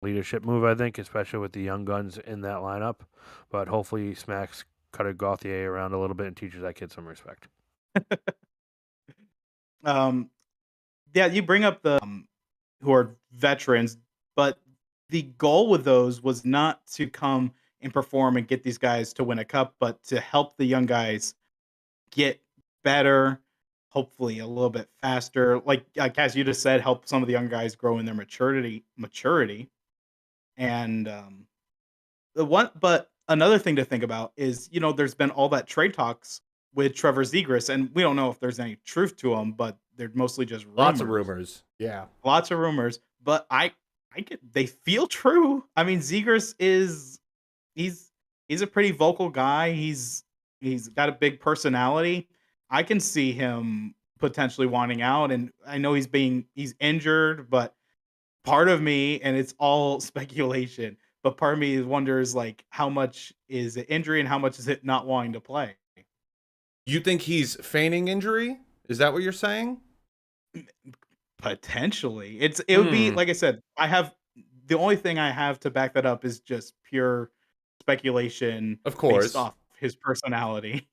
leadership move, I think, especially with the young guns in that lineup. But hopefully, smacks Cutter Gauthier around a little bit and teaches that kid some respect. Um, yeah, you bring up the who are veterans, but the goal with those was not to come and perform and get these guys to win a cup, but to help the young guys get better, hopefully a little bit faster. Like as you just said, help some of the young guys grow in their maturity. And the one but another thing to think about is, there's been all that trade talks with Trevor Zegras, and we don't know if there's any truth to them, but they're mostly just Lots of rumors. rumors. Yeah. Lots of rumors, but I get they feel true. I mean, Zegras is he's he's a pretty vocal guy. He's got a big personality. I can see him potentially wanting out, and I know he's injured, but part of me, and it's all speculation, but part of me wonders like how much is it injury and how much is it not wanting to play. You think he's feigning injury? Is that what you're saying? Potentially. It would be Hmm. like I said, I have the only thing I have to back that up is just pure speculation Of based course. off his personality.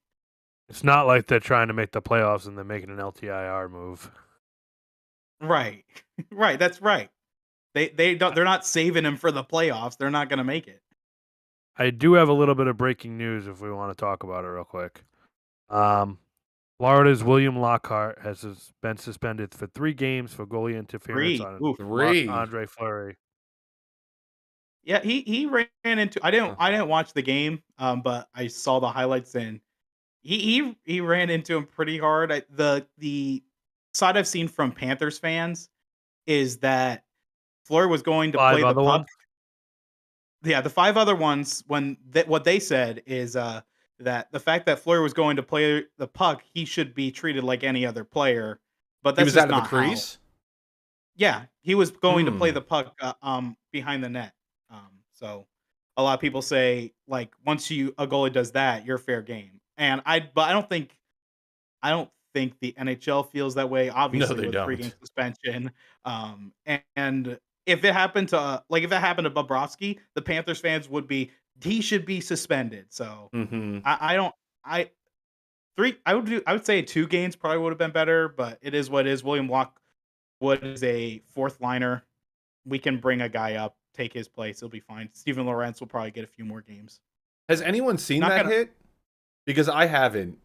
It's not like they're trying to make the playoffs and they're making an LTIR move. Right. Right, that's right. They're not saving him for the playoffs. They're not gonna make it. I do have a little bit of breaking news if we want to talk about it real quick. Um, Florida's William Lockhart been suspended for 3 games for goalie interference 3. on Oof. Marc Three. Andre Fleury. Yeah, he ran into I didn't watch the game, but I saw the highlights and he ran into him pretty hard. The side I've seen from Panthers fans is that Fleury was going to Five play the other puck. ones. Yeah, the 5 other ones what they said is, that the fact that Fleury was going to play the puck, he should be treated like any other player, but He that's was just out of the not how. crease. Yeah, he was going to play Hmm. the puck, behind the net. So a lot of people say, like, once a goalie does that, you're fair game. But I don't think the NHL feels that way, No, obviously, they with 3 game don't. suspension. And if it happened to, if it happened to Bobrovsky, the Panthers fans would be, "He should be suspended." So, Hmm. I don't I 3 I would say 2 games probably would have been better, but it is what it is. William Lockwood is a 4th liner. We can bring a guy up, take his place, it'll be fine. Steven Lorentz will probably get a few more games. Has anyone seen Not that gonna hit? Because I haven't.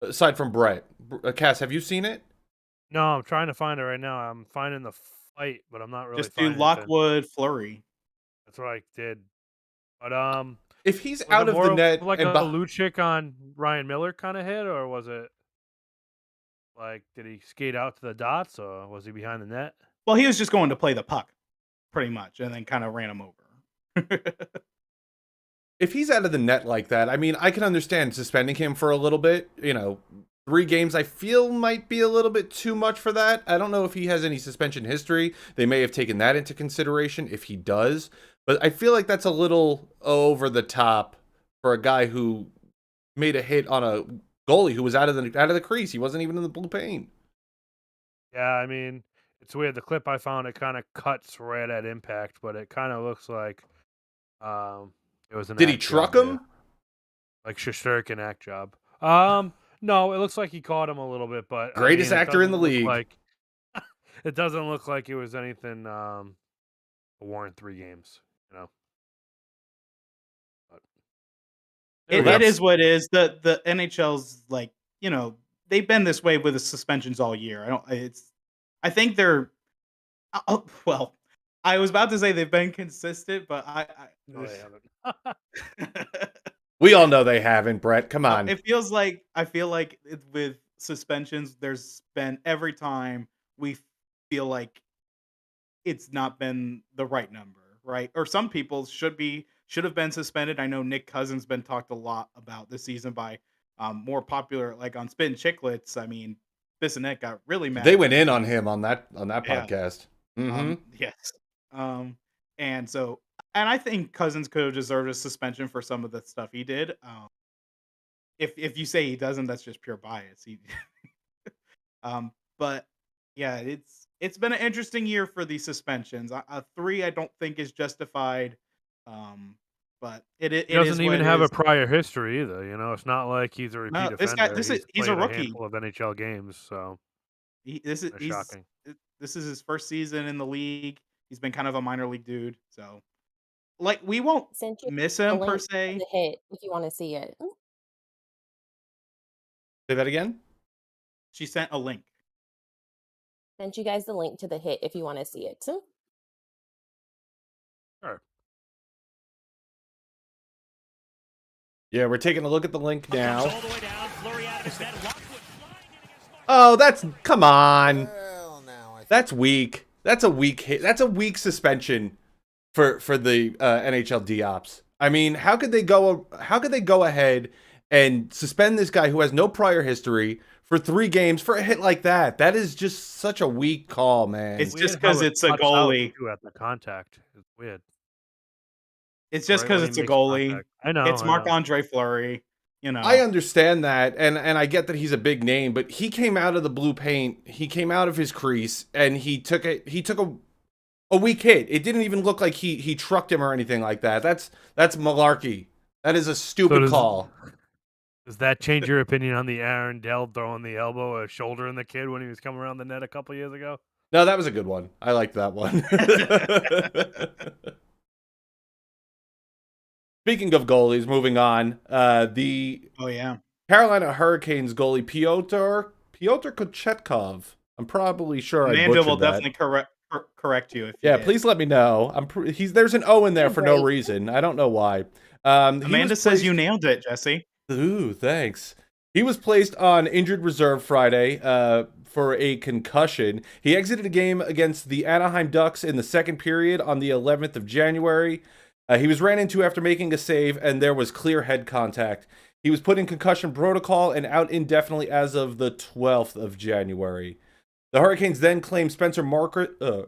Aside from Brett, Cass, have you seen it? No, I'm trying to find it right now. I'm finding the fight, but I'm not really just do finding anything. Lockwood, Flurry. That's what I did. But If he's was it out of the more of net like and a Lucic on Ryan Miller kind of hit, or was it like did he skate out to the dots, or was he behind the net? Well, he was just going to play the puck pretty much and then kinda ran him over. if he's out of the net like that, I mean, I can understand suspending him for a little bit. 3 games I feel might be a little bit too much for that. I don't know if he has any suspension history. They may have taken that into consideration if he does, but I feel like that's a little over the top for a guy who made a hit on a goalie who was out of the crease. He wasn't even in the blue paint. Yeah, I mean, it's weird. The clip I found it kind of cuts right at impact, but it kind of looks like um it was an Did he act truck job there, him? like Shesterkin act job. No, it looks like he caught him a little bit, but I Greatest mean, actor in the league. it doesn't look like it was anything to warrant 3 games. You know, but there Well, we It go. is that's what it is. The NHL's like, they've been this way with the suspensions all year. I think they're well, I was about to say they've been consistent, but No, they haven't. we all know they haven't, Brett. Come on. it feels like I feel like with suspensions, there's been every time we feel like it's not been the right number, right? Or some people should have been suspended. I know Nick Cousins been talked a lot about this season by more popular like on Spin Chicklets. I mean, Bissonnette got really mad They at went him in on saying, him on that "Yeah, podcast. Mm-hmm. yes." Um, and so, and I think Cousins could have deserved a suspension for some of the stuff he did. If you say he doesn't, that's just pure bias. But yeah, it's been an interesting year for the suspensions. A 3 I don't think is justified, um, but He it is doesn't what even it have a is. prior history either. You know, it's not like he's a repeat No, this guy, offender. He's he's a played a rookie. handful of NHL games, so it's shocking. This is his first season in the league. He's been kind of a minor league dude, so like we won't Sent you miss the him per link to se. the hit if you wanna see it. Say that again. She sent a link. Sent you guys the link to the hit if you wanna see it. Sure. Yeah, we're taking a look at the link now. All the way down, Fleury out of his net. Lockwood flying in against Oh, that's come on. Well, now I That's weak. That's a weak hit. That's a weak suspension for the NHL D ops. I mean, how could they go ahead and suspend this guy who has no prior history for 3 games for a hit like that? That is just such a weak call, man. It's Weird just how 'cause it it's a cuts out, goalie. too, at the contact. It's weird. It's just Right because when he it's a makes goalie. contact. I know. It's I know. Marc-Andre Fleury, you know. I understand that, and I get that he's a big name, but he came out of the blue paint, he came out of his crease, and he took a weak hit. It didn't even look like he trucked him or anything like that. That's malarkey. That is a stupid call. Does that change your opinion on the Aaron Dell throwing the elbow or shoulder in the kid when he was coming around the net a couple years ago? No, that was a good one. I liked that one. Speaking of goalies, moving on, the Oh yeah. Carolina Hurricanes goalie Pyotr Kochetkov. I'm probably sure I Amanda butchered will that. definitely correct you if you Yeah, did. please let me know. There's an O in there You're for no great. reason. I don't know why. He Amanda was says you placed- nailed it, Jesse. Ooh, thanks. He was placed on injured reserve Friday for a concussion. He exited a game against the Anaheim Ducks in the second period on the 11th of January. He was ran into after making a save, and there was clear head contact. He was put in concussion protocol and out indefinitely as of the 12th of January. The Hurricanes then claimed Spencer Martin off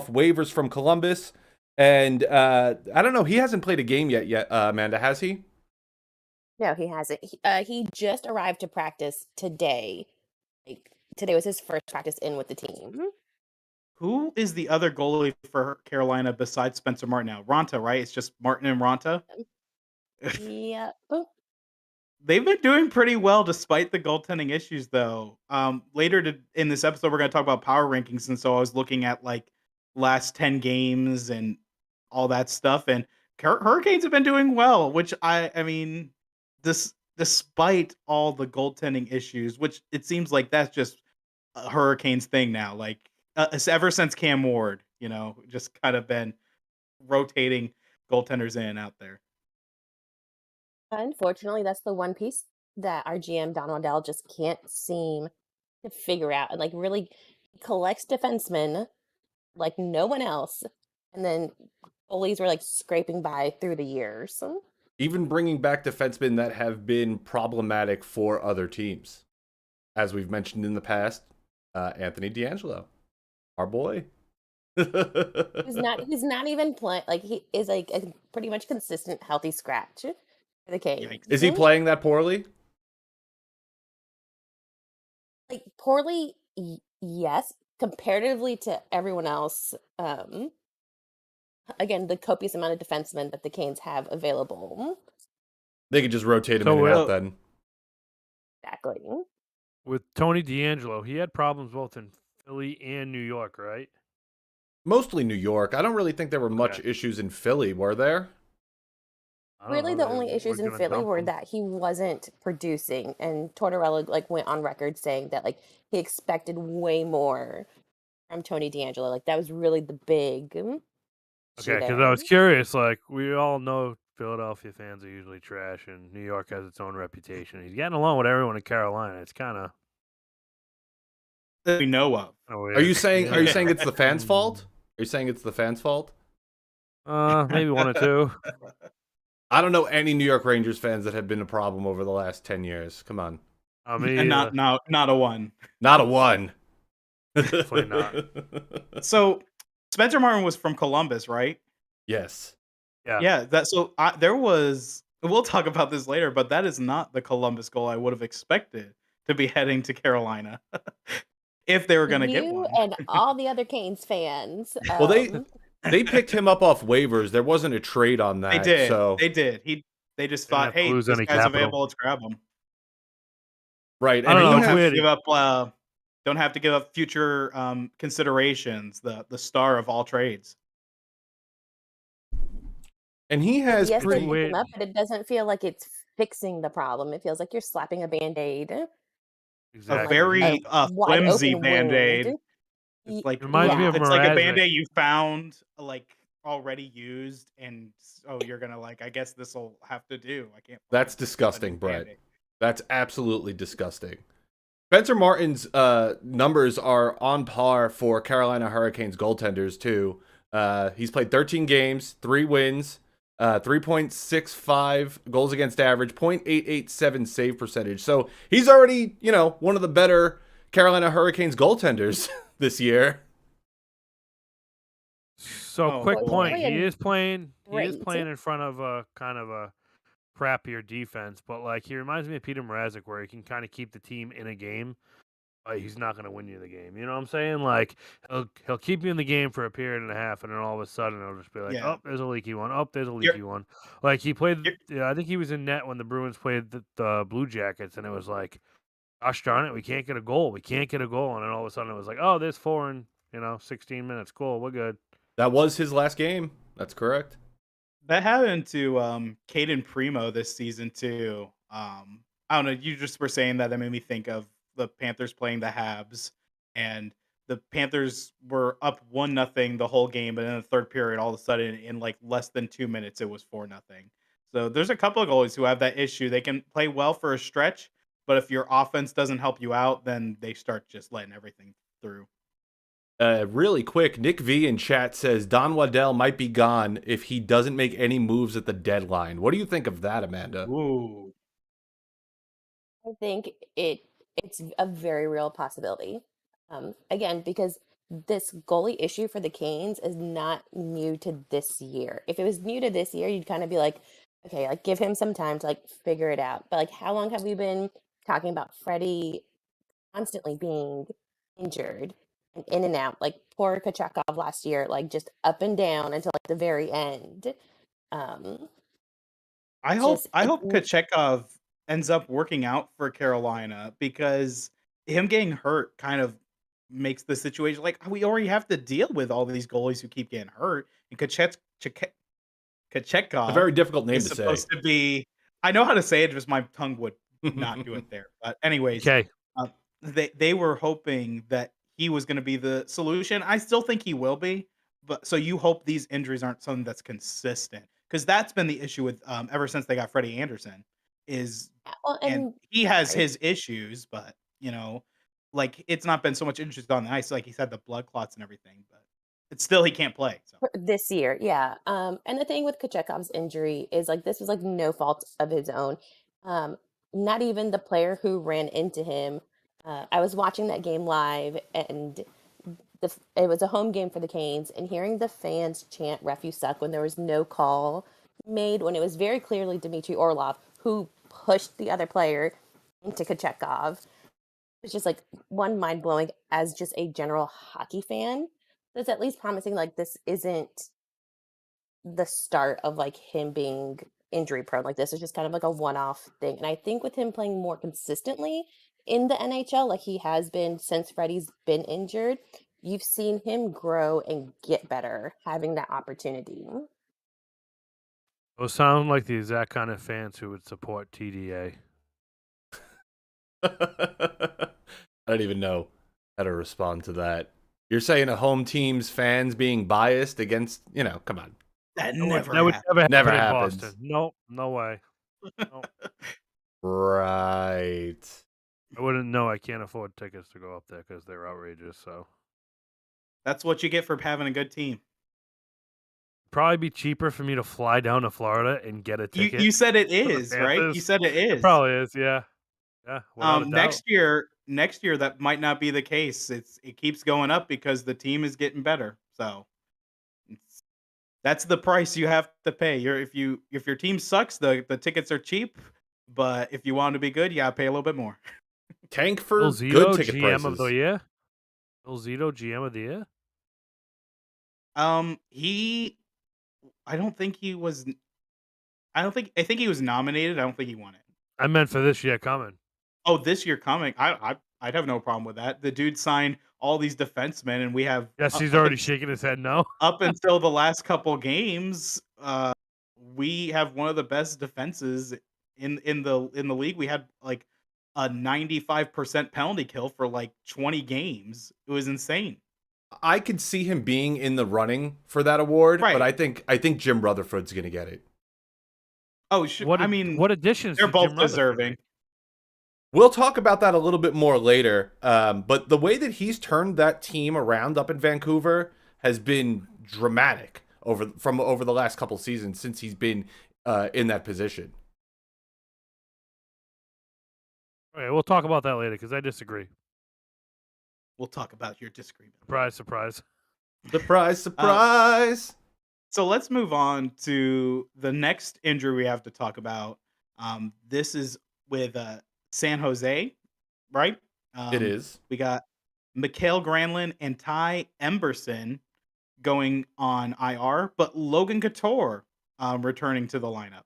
waivers from Columbus. And I don't know, he hasn't played a game yet, Amanda, has he? No, he hasn't. He just arrived to practice today. Like, today was his first practice in with the team. Who is the other goalie for Carolina besides Spencer Martin now? Ronta, right? It's just Martin and Ronta. Yep. They've been doing pretty well despite the goaltending issues, though. Later in this episode, we're going to talk about power rankings, and so I was looking at like last 10 games and all that stuff, and Hurricanes have been doing well, which I mean, despite all the goaltending issues, which it seems like that's just a Hurricanes thing now. Like it's ever since Cam Ward, just kind of been rotating goaltenders in and out there. Unfortunately, that's the one piece that our GM Don Waddell just can't seem to figure out, and like really collects defensemen like no one else, and then goalies were like scraping by through the years. Even bringing back defensemen that have been problematic for other teams. As we've mentioned in the past, Anthony DeAngelo, our boy. He's not even playing. Like, he is like a pretty much consistent healthy scratch for the Canes. Yikes. Is he playing that poorly? Like, poorly? Yes, comparatively to everyone else. Again, the copious amount of defensemen that the Canes have available. They could just rotate him So, in and out then. Exactly. With Tony DeAngelo, he had problems both in Philly and New York, right? Mostly New York. I don't really think there were much issues in Philly, were there? I don't Really, know, the only issues in gonna Philly dump were him. that he wasn't producing, and Tortorella like went on record saying that like he expected way more from Tony DeAngelo. Like, that was really the big issue Okay, because there. I was curious. Like, we all know Philadelphia fans are usually trash, and New York has its own reputation. He's getting along with everyone in Carolina. It's kind of That we know of. weird. Are you saying Yeah. it's the fans' fault? Are you saying it's the fans' fault? Maybe one or two. I don't know any New York Rangers fans that have been a problem over the last 10 years. Come on. I mean, And not a one. Not a one. Definitely not. So Spencer Martin was from Columbus, right? Yes. Yeah. There was. We'll talk about this later, but that is not the Columbus goal I would have expected to be heading to Carolina. if they were going to get You one. and all the other Canes fans. Well, they picked him up off waivers. There wasn't a trade on They that, did. so They did. They just Didn't thought, have to hey, lose this any guy's capital. available. Let's grab him. right. I And don't know, he it's has, weird. Give up. Don't have to give up future considerations. The star of all trades. and he has Yes, they pretty. pick weird. him up, but it doesn't feel like it's fixing the problem. It feels like you're slapping a Band-Aid. A Exactly. very wide flimsy open Band-Aid. wound. It's like Reminds me of it's like a Mrazek. Band-Aid you found like already used, and you're gonna like, I guess this will have to do. I can't. That's find a disgusting, new Brett. Band-Aid. That's absolutely disgusting. Spencer Martin's numbers are on par for Carolina Hurricanes goaltenders too. He's played 13 games, 3 wins, 3.65 goals against average, .887 save percentage. So he's already, one of the better Carolina Hurricanes goaltenders this year. So Oh, quick boy. point. He Playing is playing great. in front of a kind of a crappier defense, but like he reminds me of Peter Mrazek, where he can kind of keep the team in a game. But he's not going to win you the game. You know what I'm saying? Like he'll keep you in the game for a period and a half, and then all of a sudden it'll just be like, Yeah. oh, there's a leaky one. Oh, there's a You're- leaky one. Like he played. You're- Yeah, I think he was in net when the Bruins played the Blue Jackets, and it was like, gosh darn it, we can't get a goal. We can't get a goal, and then all of a sudden it was like, oh, there's 4 in 16 minutes. Cool, we're good. That was his last game. That's correct. That happened to Caden Primo this season too. I don't know. You just were saying that made me think of the Panthers playing the Habs, and the Panthers were up 1-0 the whole game, but in the third period, all of a sudden, in like less than 2 minutes, it was 4-0. So there's a couple of goalies who have that issue. They can play well for a stretch, but if your offense doesn't help you out, then they start just letting everything through. Really quick, Nick V in chat says Don Waddell might be gone if he doesn't make any moves at the deadline. What do you think of that, Amanda? Ooh. I think it's a very real possibility. Again, because this goalie issue for the Canes is not new to this year. If it was new to this year, you'd kind of be like, okay, like give him some time to like figure it out. But like, how long have we been talking about Freddie constantly being injured and in and out? Like poor Kachakov last year, like just up and down until like the very end. I hope Just Kochekov ends up working out for Carolina, because him getting hurt kind of makes the situation like we already have to deal with all these goalies who keep getting hurt, and A Kochekov very difficult name is to say. supposed to be. I know how to say it, just my tongue would not do it there. But anyways, Okay, they were hoping that he was going to be the solution. I still think he will be, but so you hope these injuries aren't something that's consistent, because that's been the issue with ever since they got Freddie Anderson is, well, and and he has sorry. his issues, but like it's not been so much injuries on the ice. Like he's had the blood clots and everything, but it's still he can't play. So This year, yeah. And the thing with Kachekov's injury is like this was like no fault of his own. Um, Not even the player who ran into him. I was watching that game live, and it was a home game for the Canes, and hearing the fans chant "Ref, you suck" when there was no call made, when it was very clearly Dmitry Orlov who pushed the other player into Kachekov. It's just like one mind blowing as just a general hockey fan. That's at least promising like this isn't the start of like him being injury prone. Like this is just kind of like a one off thing. And I think with him playing more consistently in the NHL, like he has been since Freddie's been injured, you've seen him grow and get better having that opportunity. those sound like the exact kind of fans who would support TDA. I don't even know how to respond to that. You're saying a home team's fans being biased against, come on. that That would never never happen Never in happens. Boston. No, no way. No. Right. I wouldn't know. I can't afford tickets to go up there because they're outrageous. So That's what you get for having a good team. probably be cheaper for me to fly down to Florida and get a ticket. You said it for the is, right? You Panthers. said it It is. probably is. Yeah. Yeah. Without a doubt. Next year that might not be the case. It keeps going up because the team is getting better. So that's the price you have to pay. If your team sucks, the tickets are cheap, but if you want to be good, you gotta pay a little bit more. Tank for Bill good Zito, ticket GM prices. of the year. Bill Zito, GM of the year? He I don't think he was I think he was nominated. I don't think he won it. I meant for this year coming. Oh, this year coming. I'd have no problem with that. The dude signed all these defensemen, and we have Yes, he's already shaking his head no. up until the last couple games, we have one of the best defenses in the league. We had like a 95% penalty kill for like 20 games. It was insane. I could see him being in the running for that award, but Right. I think Jim Rutherford's going to get it. Oh, What I mean, what additions they're did both Jim Rutherford deserving. make? We'll talk about that a little bit more later. But the way that he's turned that team around up in Vancouver has been dramatic over the last couple seasons since he's been in that position. Okay, we'll talk about that later because I disagree. We'll talk about your disagreement. Surprise, surprise. Surprise, surprise. So let's move on to the next injury we have to talk about. This is with San Jose, right? It is. We got Mikhail Granlund and Ty Emberson going on IR, but Logan Couture returning to the lineup.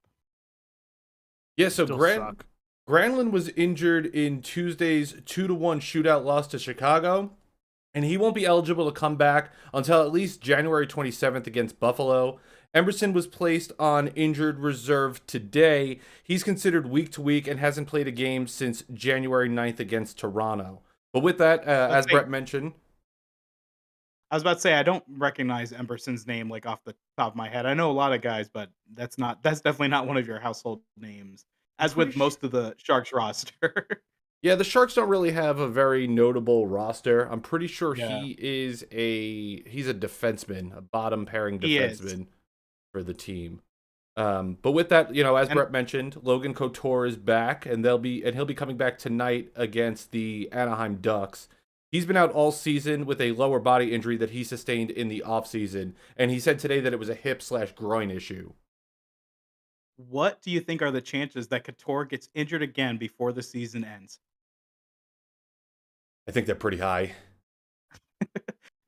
Yeah, so Still suck. Granlund was injured in Tuesday's 2-1 shootout loss to Chicago, and he won't be eligible to come back until at least January 27th against Buffalo. Emberson was placed on injured reserve today. He's considered week to week and hasn't played a game since January 9th against Toronto. But with that, as Brett mentioned, I was about to say I don't recognize Emberson's name like off the top of my head. I know a lot of guys, but that's definitely not one of your household names. As with most of the Sharks roster. yeah, the Sharks don't really have a very notable roster. I'm pretty sure Yeah. he's a defenseman, a bottom pairing He is. defenseman for the team. But with that, as Brett mentioned, Logan Couture is back, and he'll be coming back tonight against the Anaheim Ducks. He's been out all season with a lower body injury that he sustained in the offseason, and he said today that it was a hip/groin issue. What do you think are the chances that Couture gets injured again before the season ends? I think they're pretty high.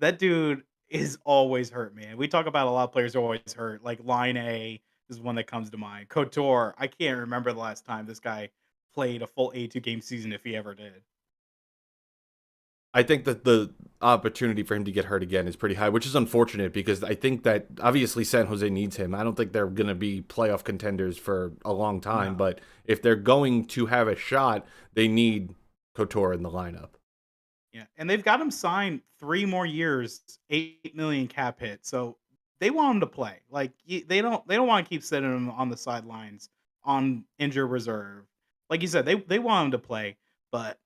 That dude is always hurt, man. We talk about a lot of players who are always hurt. Like Line A is one that comes to mind. Couture, I can't remember the last time this guy played a full 82 game season if he ever did. I think that the opportunity for him to get hurt again is pretty high, which is unfortunate because I think that obviously San Jose needs him. I don't think they're going to be playoff contenders for a long time, No. but if they're going to have a shot, they need Couture in the lineup. Yeah, and they've got him signed 3 more years, 8 million cap hit. So they want him to play. Like they don't want to keep sitting him on the sidelines on injured reserve. Like you said, they want him to play, but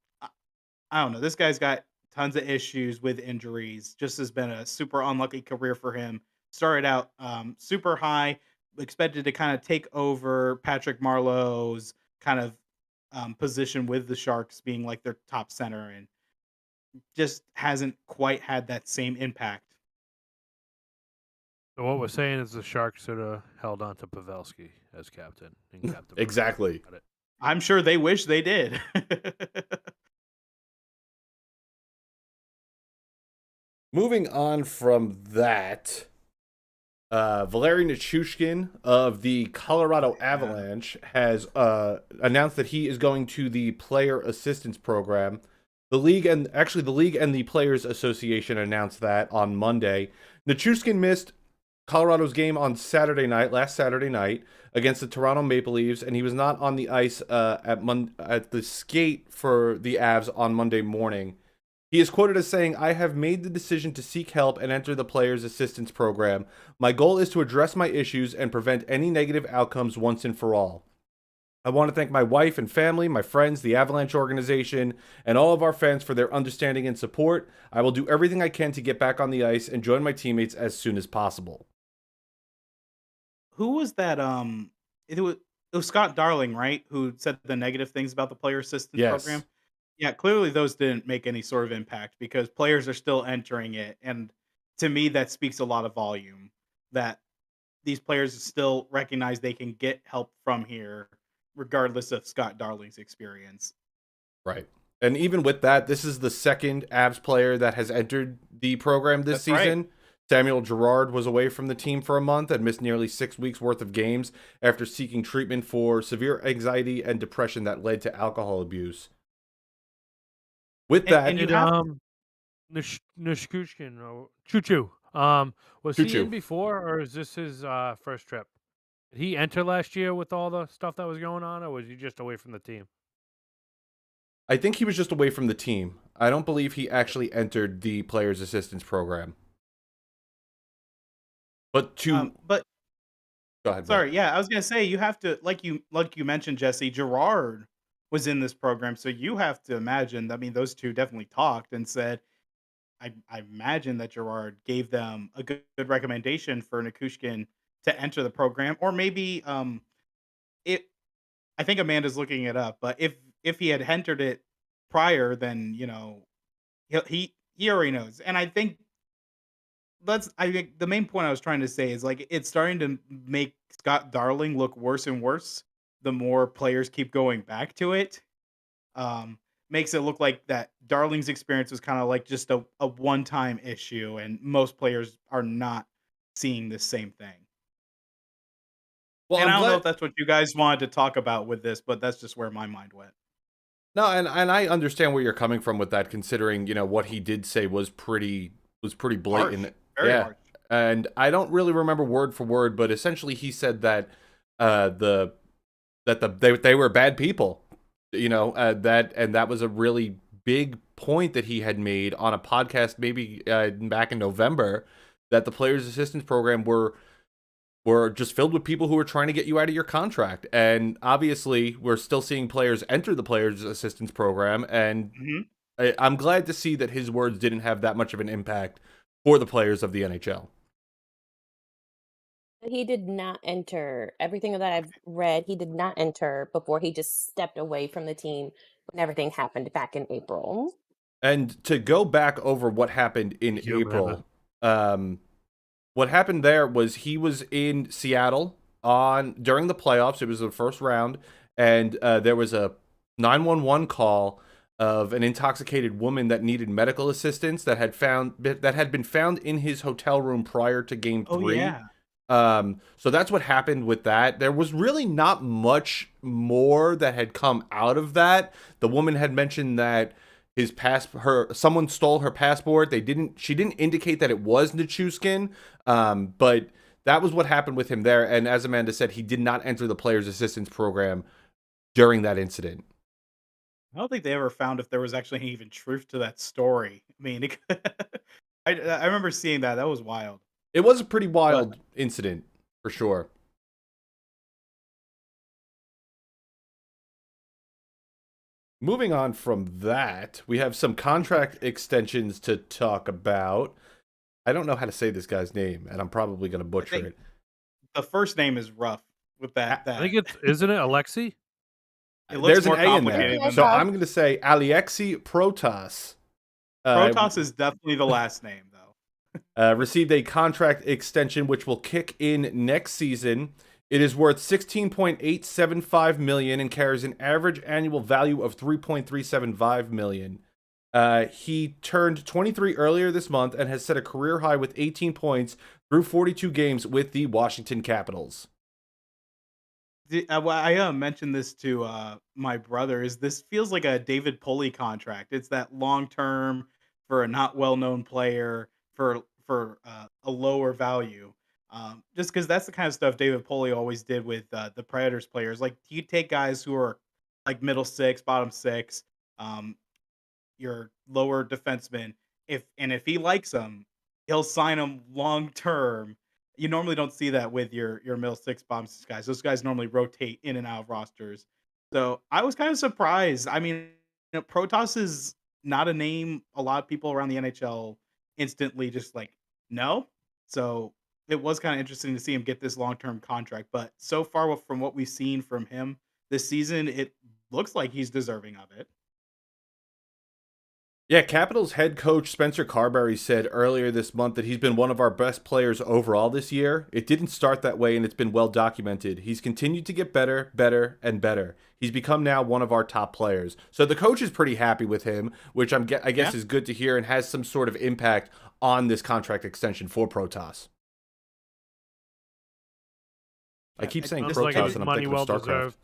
I don't know. This guy's got tons of issues with injuries. Just has been a super unlucky career for him. Started out super high, expected to kind of take over Patrick Marleau's kind of position with the Sharks, being like their top center, and just hasn't quite had that same impact. So what we're saying is the Sharks should have held on to Pavelski as captain. And kept him. Exactly. Got it. I'm sure they wish they did. Moving on from that, Valeri Nichushkin of the Colorado Avalanche has announced that he is going to the Player Assistance Program. The league and the Players Association announced that on Monday. Nichushkin missed Colorado's game on last Saturday night against the Toronto Maple Leafs, and he was not on the ice at the skate for the Avs on Monday morning. He is quoted as saying, "I have made the decision to seek help and enter the Players Assistance Program. My goal is to address my issues and prevent any negative outcomes once and for all. I want to thank my wife and family, my friends, the Avalanche organization, and all of our fans for their understanding and support. I will do everything I can to get back on the ice and join my teammates as soon as possible." Who was that? It was Scott Darling, right? Who said the negative things about the player assistance Yes. program? Yeah, clearly those didn't make any sort of impact because players are still entering it, and to me, that speaks a lot of volume. That these players still recognize they can get help from here, regardless of Scott Darling's experience. Right. And even with that, this is the second Avs player that has entered the program this That's right. season. Samuel Girard was away from the team for a month and missed nearly 6 weeks worth of games after seeking treatment for severe anxiety and depression that led to alcohol abuse. With that, And you Did have Nishkushkin or Choo was he Choo-choo. in before, or is this his first trip? Did he enter last year with all the stuff that was going on, or was he just away from the team? I think he was just away from the team. I don't believe he actually entered the players' assistance program. But but go ahead, Brett. sorry, yeah, I was gonna say you have to like you mentioned, Jesse, Gerard was in this program, so you have to imagine. I mean, those two definitely talked and said. I imagine that Gerard gave them a good recommendation for Nikushkin to enter the program, or maybe it. I think Amanda's looking it up, but if he had entered it prior, then he already knows. And I think I think the main point I was trying to say is like it's starting to make Scott Darling look worse and worse the more players keep going back to it. Um, Makes it look like that Darling's experience was kind of like just a one-time issue, and most players are not seeing the same thing. Well, And I'm I don't know glad. if that's what you guys wanted to talk about with this, but that's just where my mind went. No, and I understand where you're coming from with that, considering what he did say was pretty Harsh, blatant. very Yeah, harsh. and I don't really remember word for word, but essentially he said that the they were bad people, that was a really big point that he had made on a podcast maybe back in November, that the players assistance program were just filled with people who were trying to get you out of your contract. And obviously, we're still seeing players enter the players assistance program. And Mhm. I'm glad to see that his words didn't have that much of an impact for the players of the NHL. He did not enter everything that I've read. He did not enter before he just stepped away from the team when everything happened back in April. And to go back over what happened in Thank you, Amanda. April, what happened there was he was in Seattle during the playoffs. It was the first round, and there was a 911 call of an intoxicated woman that needed medical assistance that had been found in his hotel room prior to Game Oh 3. yeah. So that's what happened with that. There was really not much more that had come out of that. The woman had mentioned that someone stole her passport. She didn't indicate that it was Nichushkin, but that was what happened with him there. And as Amanda said, he did not enter the players assistance program during that incident. I don't think they ever found if there was actually even truth to that story. I mean, I remember seeing that. That was wild. It was a pretty But wild incident, for sure. Moving on from that, we have some contract extensions to talk about. I don't know how to say this guy's name, and I'm probably going to I butcher think it. the first name is rough with that. I think isn't it Alexi? It looks There's an more A in there. complicated than So that. I'm going to say Alexi Protas. Protoss is definitely the last name, though. Received a contract extension which will kick in next season. It is worth $16.875 million and carries an average annual value of $3.375 million. He turned 23 earlier this month and has set a career high with 18 points through 42 games with the Washington Capitals. I mentioned this to my brother. Is this feels like a David Pulley contract? It's that long term for a not well known player for a lower value. Just because that's the kind of stuff David Pulley always did with the Predators players. Like you take guys who are like middle six, bottom six, um, your lower defenseman. If he likes them, he'll sign them long term. You normally don't see that with your middle six bottom six guys. Those guys normally rotate in and out of rosters. So I was kind of surprised. I mean, Protoss is not a name a lot of people around the NHL instantly just like no. So it was kind of interesting to see him get this long term contract. But so far, from what we've seen from him this season, it looks like he's deserving of it. Yeah, Capitals head coach Spencer Carberry said earlier this month that he's been one of our best players overall this year. It didn't start that way, and it's been well documented. He's continued to get better, better, and better. He's become now one of our top players. So the coach is pretty happy with him, which I guess is good to hear and has some sort of impact on this contract extension for Protas. I keep saying Sounds Protas, like it was and I'm money thinking well of StarCraft. deserved.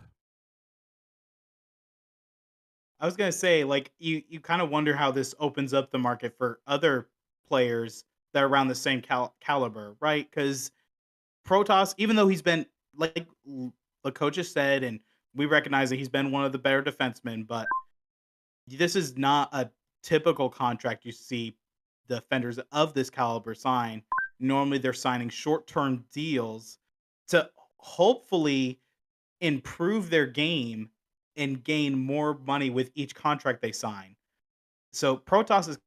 I was gonna say, like, you kind of wonder how this opens up the market for other players that are around the same caliber, right? Because Protoss, even though he's been like the coaches said, and we recognize that he's been one of the better defensemen, but this is not a typical contract you see defenders of this caliber sign. Normally, they're signing short-term deals to hopefully improve their game and gain more money with each contract they sign. So Protoss is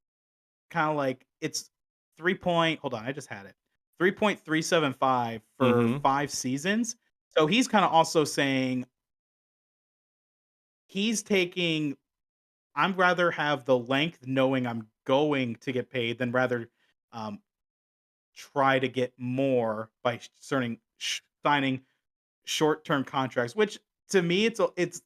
kind of like it's 3 point. Hold on, I just had it. 3.375 for Mm-hmm. 5 seasons. So he's kind of also saying he's taking. I'm rather have the length knowing I'm going to get paid than rather um, try to get more by signing short-term contracts. Which to me, it's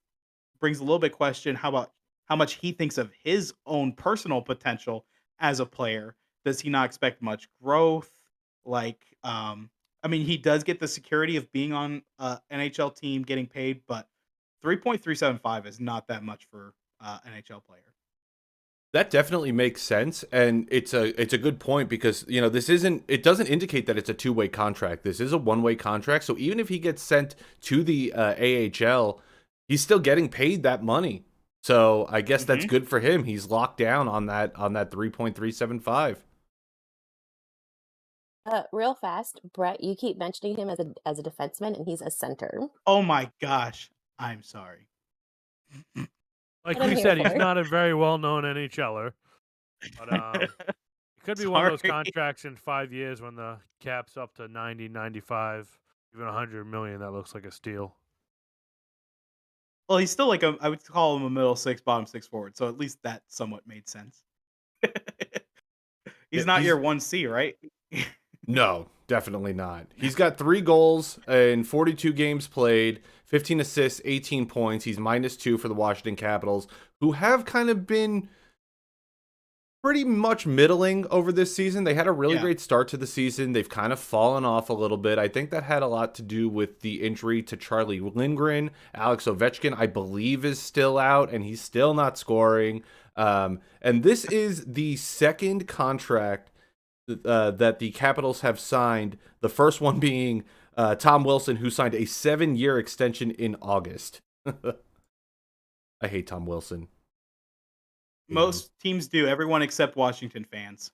brings a little bit question. How about how much he thinks of his own personal potential as a player? Does he not expect much growth? Like, I mean, he does get the security of being on a NHL team, getting paid, but 3.375 is not that much for NHL player. That definitely makes sense, and it's a good point because it doesn't indicate that it's a two-way contract. This is a one-way contract, so even if he gets sent to the AHL, he's still getting paid that money. So I guess that's good for him. He's locked down on that 3.375. Real fast, Brett, you keep mentioning him as a defenseman, and he's a center. Oh my gosh, I'm sorry. Like What I'm we here said, he's for. not a very well-known NHLer, but it could be one of those Sorry. contracts in 5 years when the cap's up to 90, 95, even 100 million. That looks like a steal. Well, he's still like I would call him a middle six, bottom six forward. So at least that somewhat made sense. Yeah, He's not your 1C, right? No, definitely not. He's got 3 goals in 42 games played, 15 assists, 18 points. He's -2 for the Washington Capitals, who have kind of been pretty much middling over this season. They had a really great start to the season. They've kind of fallen off a little bit. I think that had a lot to do with the injury to Charlie Lindgren. Alex Ovechkin, I believe, is still out, and he's still not scoring. And this is the second contract that the Capitals have signed. The first one being Tom Wilson, who signed a 7-year extension in August. I hate Tom Wilson. Most teams do. Everyone except Washington fans.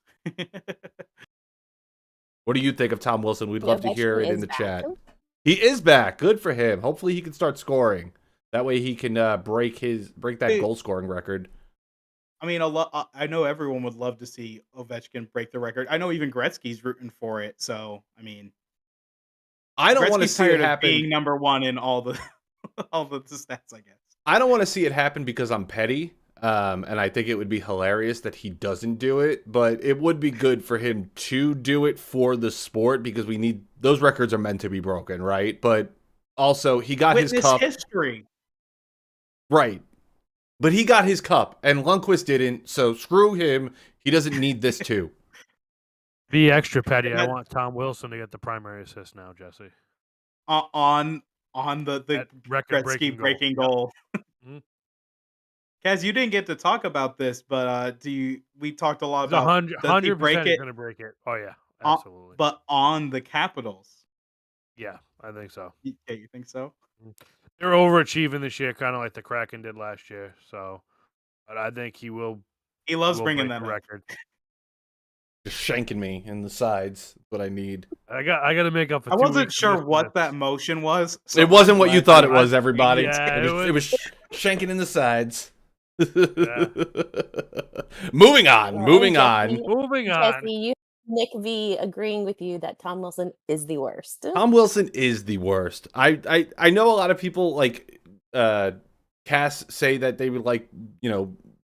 What do you think of Tom Wilson? We'd love to hear it in the Back. chat. He is back. Good for him. Hopefully he can start scoring. That way he can break that goal scoring record. I mean, I know everyone would love to see Ovechkin break the record. I know even Gretzky's rooting for it. So, I mean, I don't want to Gretzky's see it tired of happen. being number one in all the all the stats, I guess. I don't want to see it happen because I'm petty. And I think it would be hilarious that he doesn't do it, but it would be good for him to do it for the sport because we need those records are meant to be broken, right? But also he got his cup. History. Right. But he got his cup and Lundqvist didn't, so screw him. He doesn't need this too. Be extra petty. I want Tom Wilson to get the primary assist now, Jesse. On the That record-breaking Gretzky breaking goal. Mm-hmm. Kaz, you didn't get to talk about this, but we talked a lot He's about 100% break it going to break it. Oh, yeah. Absolutely. but on the Capitals. Yeah, I think so. Yeah, you think so? They're overachieving this year, kind of like the Kraken did last year. So, but I think he will. He loves will bringing break them the up. record. Just shanking me in the sides. That's what I need. I got to make up for. I 2 wasn't weeks sure of what that missed motion was. So It wasn't what you thought it was, I- everybody. yeah, it was shanking in the sides. Yeah. Moving on. Well, Moving Jesse, on. Moving on. Jesse, you Nick V agreeing with you that Tom Wilson is the worst. Tom Wilson is the worst. I know a lot of people like Cass say that they would like,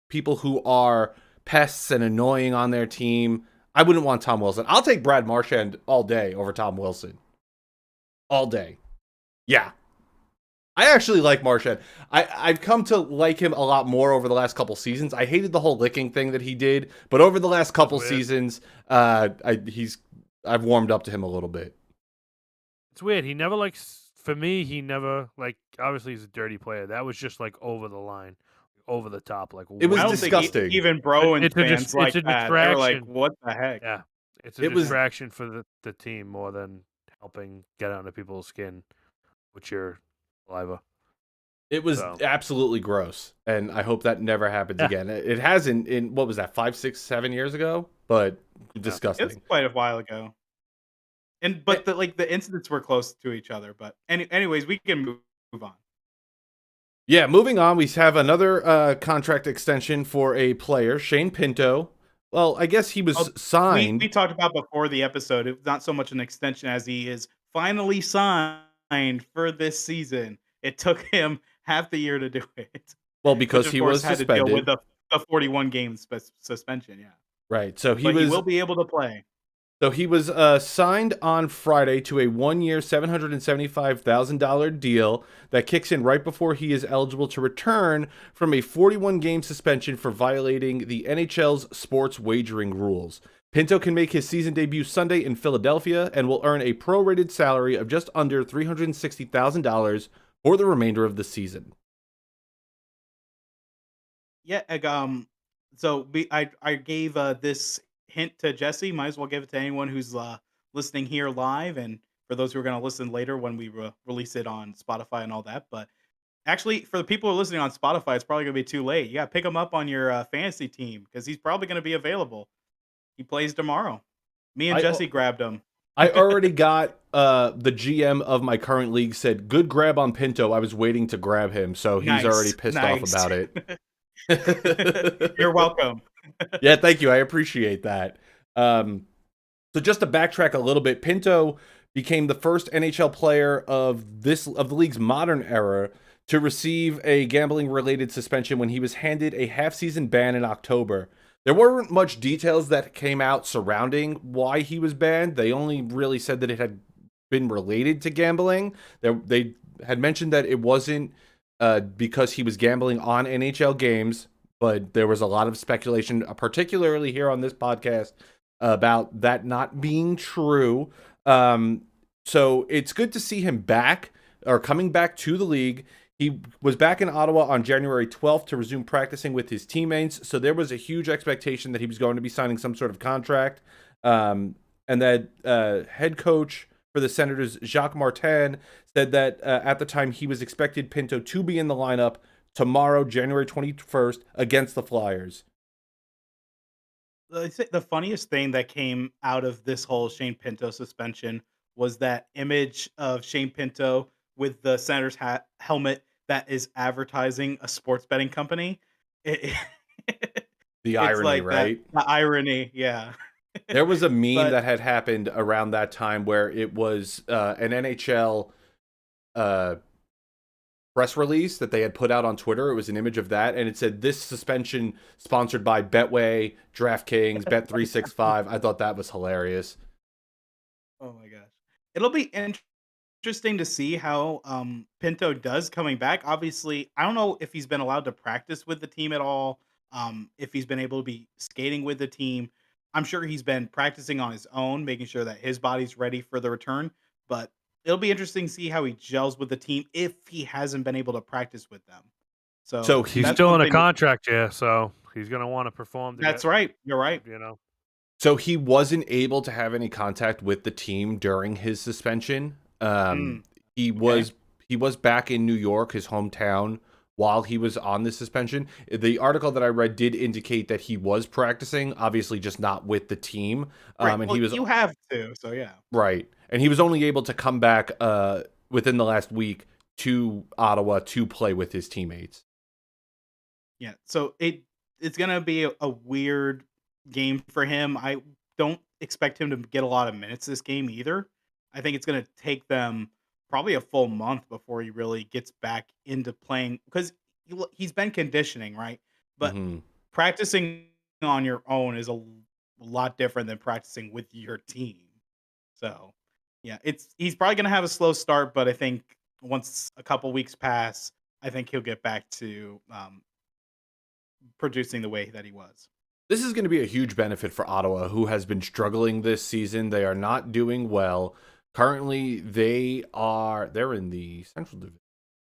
people who are pests and annoying on their team. I wouldn't want Tom Wilson. I'll take Brad Marchand all day over Tom Wilson. All day. Yeah. I actually like Marchand. I've come to like him a lot more over the last couple seasons. I hated the whole licking thing that he did, but over the last couple seasons, I've warmed up to him a little bit. It's weird. He never for me, he never obviously he's a dirty player. That was just like over the line, over the top. Like it was I don't disgusting. think even Bruins It's a fans like it's a that. They were like, distraction. "What the heck?" Yeah, it's a distraction for the team more than helping get under people's skin with your saliva. It was absolutely gross, and I hope that never happens again. It hasn't in, what was that, 5, 6, 7 years ago? But disgusting. It's quite a while ago. But the incidents were close to each other. But anyways, we can move on. Yeah, moving on, we have another contract extension for a player, Shane Pinto. Well, I guess he was signed. We talked about before the episode. It's not so much an extension as he is finally signed for this season. It took him half the year to do it. Well, because he was had suspended. to deal with the 41 game suspension. Yeah, right. So he will be able to play. So he was signed on Friday to a 1-year, $775,000 deal that kicks in right before he is eligible to return from a 41-game suspension for violating the NHL's sports wagering rules. Pinto can make his season debut Sunday in Philadelphia and will earn a prorated salary of just under $360,000 for the remainder of the season. Yeah, so I gave this hint to Jesse. Might as well give it to anyone who's listening here live, and for those who are going to listen later when we release it on Spotify and all that. But actually, for the people who are listening on Spotify, it's probably going to be too late. You got to pick him up on your fantasy team because he's probably going to be available. He plays tomorrow. Me and Jesse grabbed him. I already got the GM of my current league said, good grab on Pinto. I was waiting to grab him, so he's already pissed off about it. You're welcome. Yeah, thank you. I appreciate that. So just to backtrack a little bit, Pinto became the first NHL player of the league's modern era to receive a gambling-related suspension when he was handed a half-season ban in October. There weren't much details that came out surrounding why he was banned. They only really said that it had been related to gambling. They had mentioned that it wasn't because he was gambling on NHL games, but there was a lot of speculation, particularly here on this podcast, about that not being true. So it's good to see him back, or coming back to the league. He was back in Ottawa on January 12th to resume practicing with his teammates. So there was a huge expectation that he was going to be signing some sort of contract. And that head coach for the Senators, Jacques Martin, said that at the time he was expected Pinto to be in the lineup tomorrow, January 21st, against the Flyers. The funniest thing that came out of this whole Shane Pinto suspension was that image of Shane Pinto with the Senators helmet that is advertising a sports betting company. The irony, like right? The irony, yeah. There was a meme that had happened around that time where it was an NHL press release that they had put out on Twitter. It was an image of that, and it said, "This suspension sponsored by Betway, DraftKings, Bet365." I thought that was hilarious. Oh my gosh. It'll be interesting to see how Pinto does coming back. Obviously, I don't know if he's been allowed to practice with the team at all, if he's been able to be skating with the team. I'm sure he's been practicing on his own, making sure that his body's ready for the return. But it'll be interesting to see how he gels with the team if he hasn't been able to practice with them. So he's still in a contract, so he's going to want to perform. That's right. You're right. So he wasn't able to have any contact with the team during his suspension. He was back in New York, his hometown, while he was on the suspension. The article that I read did indicate that he was practicing, obviously just not with the team. Right. And well, he was, you have to, so yeah. Right. And he was only able to come back within the last week to Ottawa to play with his teammates. Yeah, so it's going to be a weird game for him. I don't expect him to get a lot of minutes this game either. I think it's going to take them probably a full month before he really gets back into playing, because he's been conditioning, right? But practicing on your own is a lot different than practicing with your team. So, yeah, he's probably gonna have a slow start, but I think once a couple weeks pass, I think he'll get back to producing the way that he was. This is going to be a huge benefit for Ottawa, who has been struggling this season. They are not doing well. Currently, they're in the Central Division,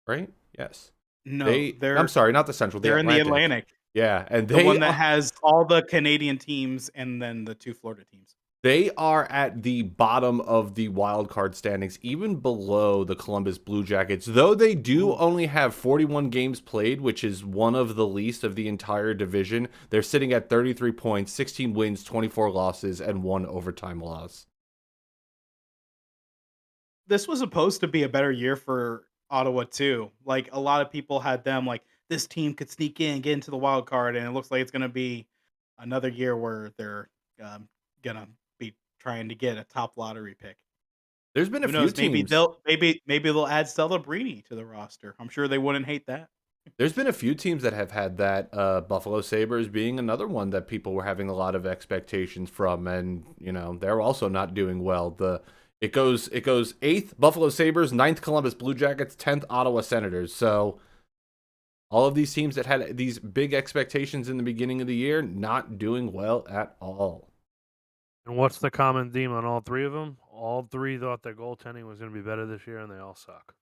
right? Yes. No, I'm sorry, not the Central, the they're in the Atlantic. Atlantic, Yeah, and the one that has all the Canadian teams and then the 2 Florida teams. They are at the bottom of the wild card standings, even below the Columbus Blue Jackets, though they do only have 41 games played, which is one of the least of the entire division. They're sitting at 33 points, 16 wins, 24 losses, and 1 overtime loss. This was supposed to be a better year for Ottawa too. Like a lot of people had them like this team could sneak in, get into the wild card, and it looks like it's going to be another year where they're gonna be trying to get a top lottery pick. There's been a Who few knows? teams. Maybe they'll add Celebrini to the roster. I'm sure they wouldn't hate that. There's been a few teams that have had that. Buffalo Sabres being another one that people were having a lot of expectations from, and they're also not doing well. It goes 8th Buffalo Sabres, 9th Columbus Blue Jackets, 10th Ottawa Senators. So all of these teams that had these big expectations in the beginning of the year not doing well at all. And what's the common theme on all three of them? All three thought their goaltending was going to be better this year, and they all suck.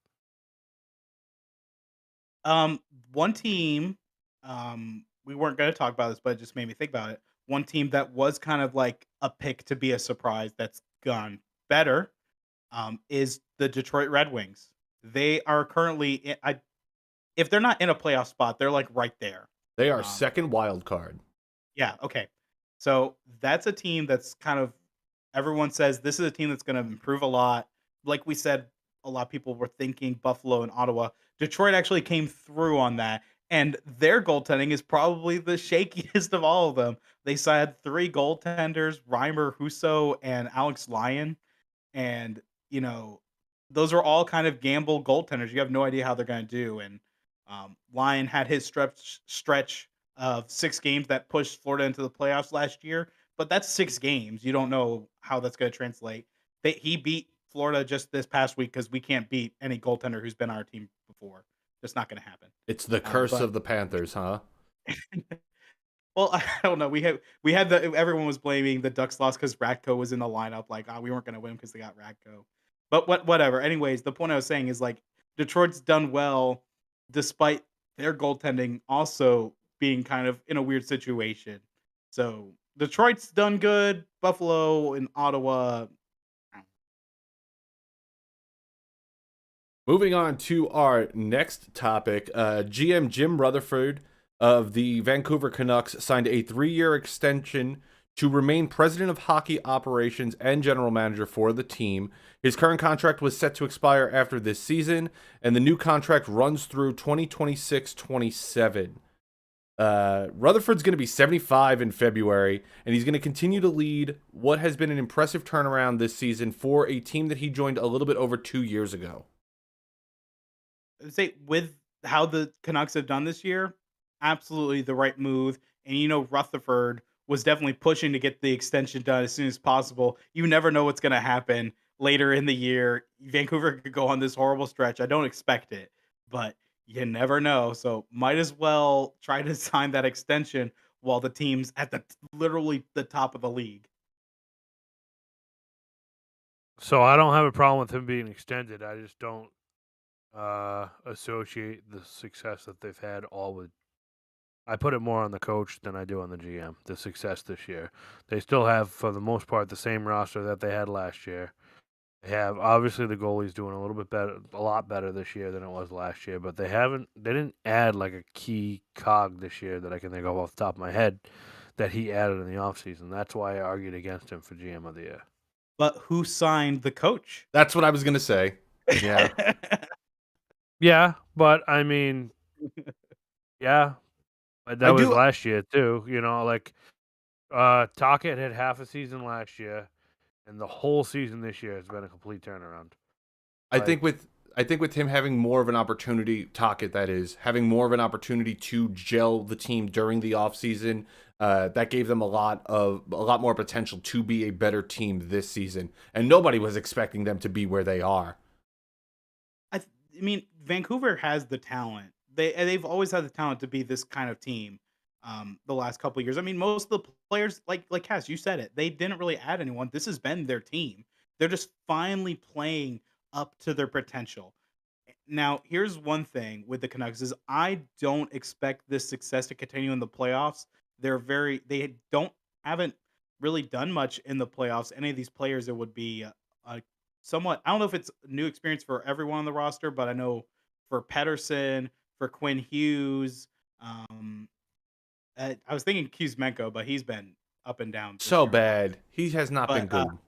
One team, we weren't going to talk about this, but it just made me think about it. One team that was kind of like a pick to be a surprise that's gone better, is the Detroit Red Wings. They are currently, if they're not in a playoff spot, they're like right there. They are second wild card. Yeah, okay. So that's a team that's kind of, everyone says this is a team that's going to improve a lot. Like we said, a lot of people were thinking Buffalo and Ottawa. Detroit actually came through on that, and their goaltending is probably the shakiest of all of them. They signed 3 goaltenders, Reimer, Husso, and Alex Lyon, and those are all kind of gamble goaltenders. You have no idea how they're going to do. And Lyon had his stretch of 6 games that pushed Florida into the playoffs last year, but that's 6 games. You don't know how that's going to translate. He beat Florida just this past week because we can't beat any goaltender who's been on our team before. That's not going to happen. It's the curse of the Panthers, huh? Well, I don't know. We had everyone was blaming the Ducks loss because Radko was in the lineup. Like, we weren't going to win because they got Radko. But whatever. Anyways, the point I was saying is like Detroit's done well despite their goaltending also being kind of in a weird situation. So Detroit's done good. Buffalo and Ottawa. Moving on to our next topic, GM Jim Rutherford of the Vancouver Canucks signed a 3-year extension to remain president of hockey operations and general manager for the team. His current contract was set to expire after this season, and the new contract runs through 2026-27. Rutherford's going to be 75 in February, and he's going to continue to lead what has been an impressive turnaround this season for a team that he joined a little bit over 2 years ago. I say with how the Canucks have done this year, absolutely the right move. And Rutherford was definitely pushing to get the extension done as soon as possible. You never know what's going to happen later in the year. Vancouver could go on this horrible stretch. I don't expect it, but you never know. So might as well try to sign that extension while the team's at literally the top of the league. So I don't have a problem with him being extended. I just don't associate the success that they've had all with. I put it more on the coach than I do on the GM. The success this year, they still have for the most part the same roster that they had last year. They have obviously the goalie's doing a little bit better, a lot better this year than it was last year. But they didn't add like a key cog this year that I can think of off the top of my head that he added in the offseason. That's why I argued against him for GM of the year. But who signed the coach? That's what I was going to say. Yeah. Yeah, but I mean, yeah, but that was last year too. Tocchet had half a season last year, and the whole season this year has been a complete turnaround. I think with him having more of an opportunity, Tocchet that is, having more of an opportunity to gel the team during the offseason, that gave them a lot more potential to be a better team this season, and nobody was expecting them to be where they are. I mean, Vancouver has the talent. They've always had the talent to be this kind of team. The last couple of years. I mean, most of the players, like Cass, you said it. They didn't really add anyone. This has been their team. They're just finally playing up to their potential. Now, here's one thing with the Canucks is I don't expect this success to continue in the playoffs. They don't haven't really done much in the playoffs. Any of these players, it would be a somewhat. I don't know if it's a new experience for everyone on the roster, but I know for Pedersen, for Quinn Hughes, um, I was thinking Kuzmenko, but he's been up and down this So year a lot. bad. He has not been But good.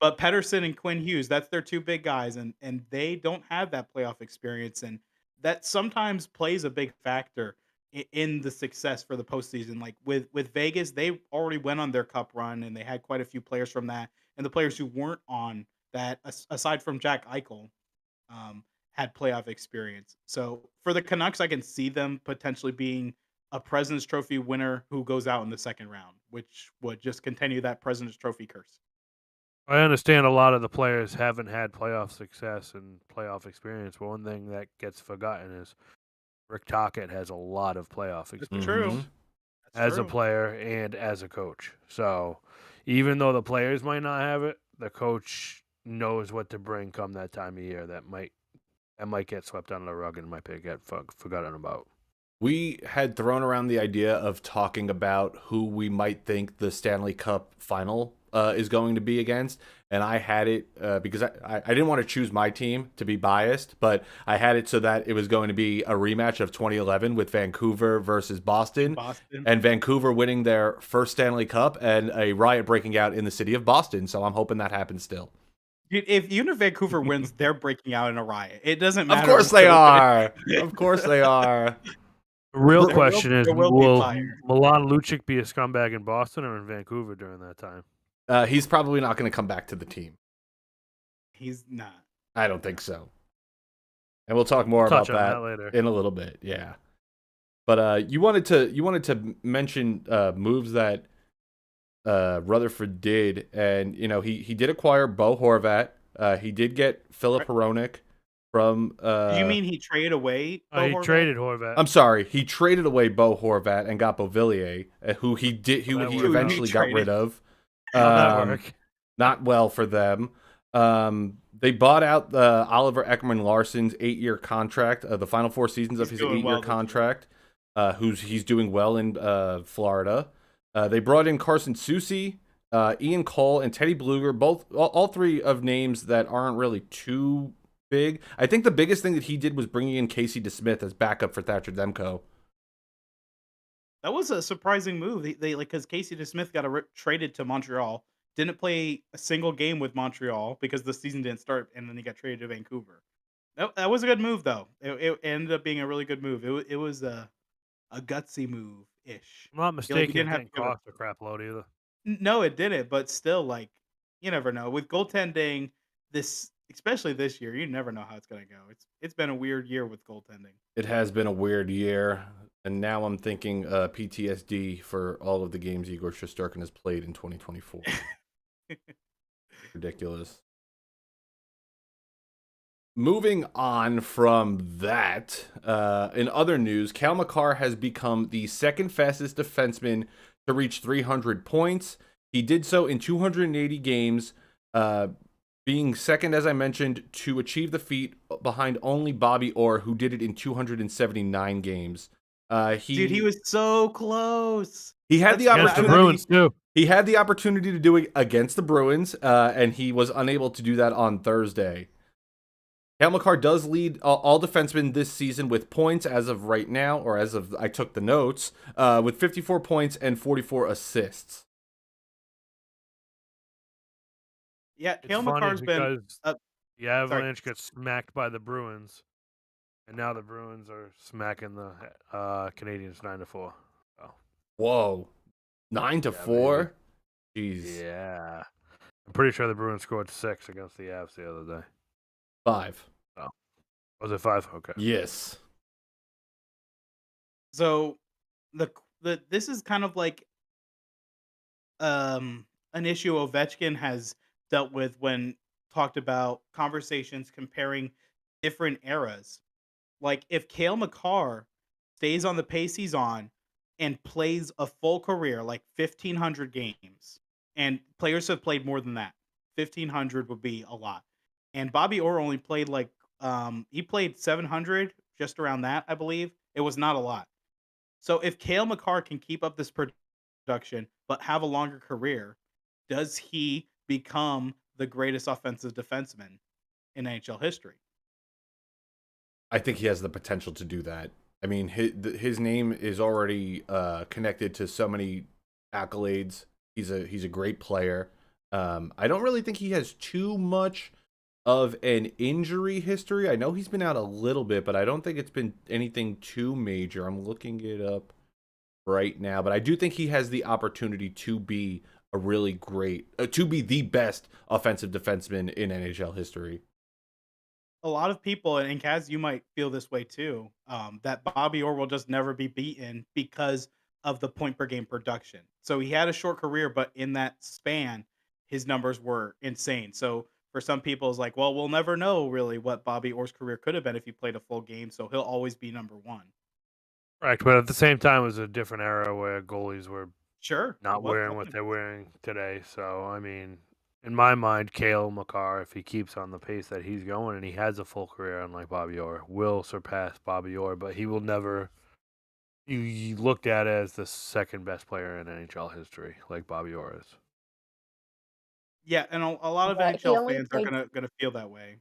but Pedersen and Quinn Hughes, that's their two big guys, and they don't have that playoff experience, and that sometimes plays a big factor in the success for the postseason. Like with Vegas, they already went on their cup run, and they had quite a few players from that, and the players who weren't on that, aside from Jack Eichel, had playoff experience. So for the Canucks, I can see them potentially being a President's Trophy winner who goes out in the second round, which would just continue that President's Trophy curse. I understand a lot of the players haven't had playoff success and playoff experience, but one thing that gets forgotten is Rick Tocchet has a lot of playoff That's experience true. Mhm. That's as a true. player and as a coach. So even though the players might not have it, the coach knows what to bring come that time of year that might get swept under the rug and might get forgotten about. We had thrown around the idea of talking about who we might think the Stanley Cup final is going to be against. And I had it because I didn't want to choose my team to be biased, but I had it so that it was going to be a rematch of 2011 with Vancouver versus Boston. Boston. And Vancouver winning their first Stanley Cup and a riot breaking out in the city of Boston. So I'm hoping that happens still. Dude, if even if Vancouver wins, they're breaking out in a riot. It doesn't Of matter. course they are. Of course they are. The real There question is, there will be will fire. Milan Lucic be a scumbag in Boston or in Vancouver during that time? He's probably not going to come back to the team. He's not. I don't think so. And we'll talk more about Touch on that that later. in a little bit. Yeah. But you wanted to mention moves that Rutherford did, and he did acquire Bo Horvat. He did get Philip Hronek from. Do you mean he traded away? Bo He Horvat? traded Horvat. I'm sorry, he traded away Bo Horvat and got Beauvillier, who he That worked. eventually got rid of. How'd that work? Not well for them. They bought out Oliver Ekman Larson's 8-year contract, the final 4 seasons of He's his doing 8-year well this year. contract. He's doing well in Florida. They brought in Carson Soucy, Ian Cole, and Teddy Bluger. All three of names that aren't really too big. I think the biggest thing that he did was bringing in Casey DeSmith as backup for Thatcher Demko. That was a surprising move. They like because Casey DeSmith got traded to Montreal, didn't play a single game with Montreal because the season didn't start, and then he got traded to Vancouver. That was a good move though. It ended up being a really good move. It was a gutsy move ish. I'm not mistaken. didn't It have didn't to give cost a crap load either. No, it didn't, but still, like, you never know. With goaltending, especially this year, you never know how it's gonna go. It's been a weird year with goaltending. It has been a weird year, and now I'm thinking PTSD for all of the games Igor Shesterkin has played in 2024. Ridiculous. Moving on from that, in other news, Cale Makar has become the second fastest defenseman to reach 300 points. He did so in 280 games, being second, as I mentioned, to achieve the feat behind only Bobby Orr, who did it in 279 games. Dude, he was so close. He had the That's Against the opportunity. Bruins too. He had the opportunity to do it against the Bruins, and he was unable to do that on Thursday. Cale Makar does lead all defensemen this season with points as of right now, or as of I took the notes, with 54 points and 44 assists. Yeah, It's Cale funny Makar's been. because the Avalanche got smacked by the Bruins, and now the Bruins are smacking the Canadians 9-4. Oh, Whoa, 9-4. Jeez, yeah. I'm pretty sure the Bruins scored 6 against the Avs the other day. 5. Was it 5? Okay. Yes. So this is kind of like an issue Ovechkin has dealt with when talked about conversations comparing different eras. Like if Cale Makar stays on the pace he's on and plays a full career, like 1,500 games, and players have played more than that. 1,500 would be a lot. And Bobby Orr only played like he played 700, just around that, I believe. It was not a lot. So if Cale Makar can keep up this production but have a longer career, does he become the greatest offensive defenseman in NHL history? I think he has the potential to do that. I mean, his name is already connected to so many accolades. He's a great player. I don't really think he has too much of an injury history. I know he's been out a little bit, but I don't think it's been anything too major. I'm looking it up right now, but I do think he has the opportunity to be a really great, to be the best offensive defenseman in NHL history. A lot of people, and Kaz, you might feel this way too, that Bobby Orr will just never be beaten because of the point per game production. So he had a short career, but in that span, his numbers were insane. So for some people, it's like, well, we'll never know really what Bobby Orr's career could have been if he played a full game. So he'll always be number one. Correct, but at the same time, it was a different era where goalies were Sure, it not was wearing what definitely. they're wearing today. So, I mean, in my mind, Cale Makar, if he keeps on the pace that he's going and he has a full career, unlike Bobby Orr, will surpass Bobby Orr, but he will never. You looked at it as the second best player in NHL history, like Bobby Orr is. Yeah, and a lot of But he NHL only fans are played gonna feel that way.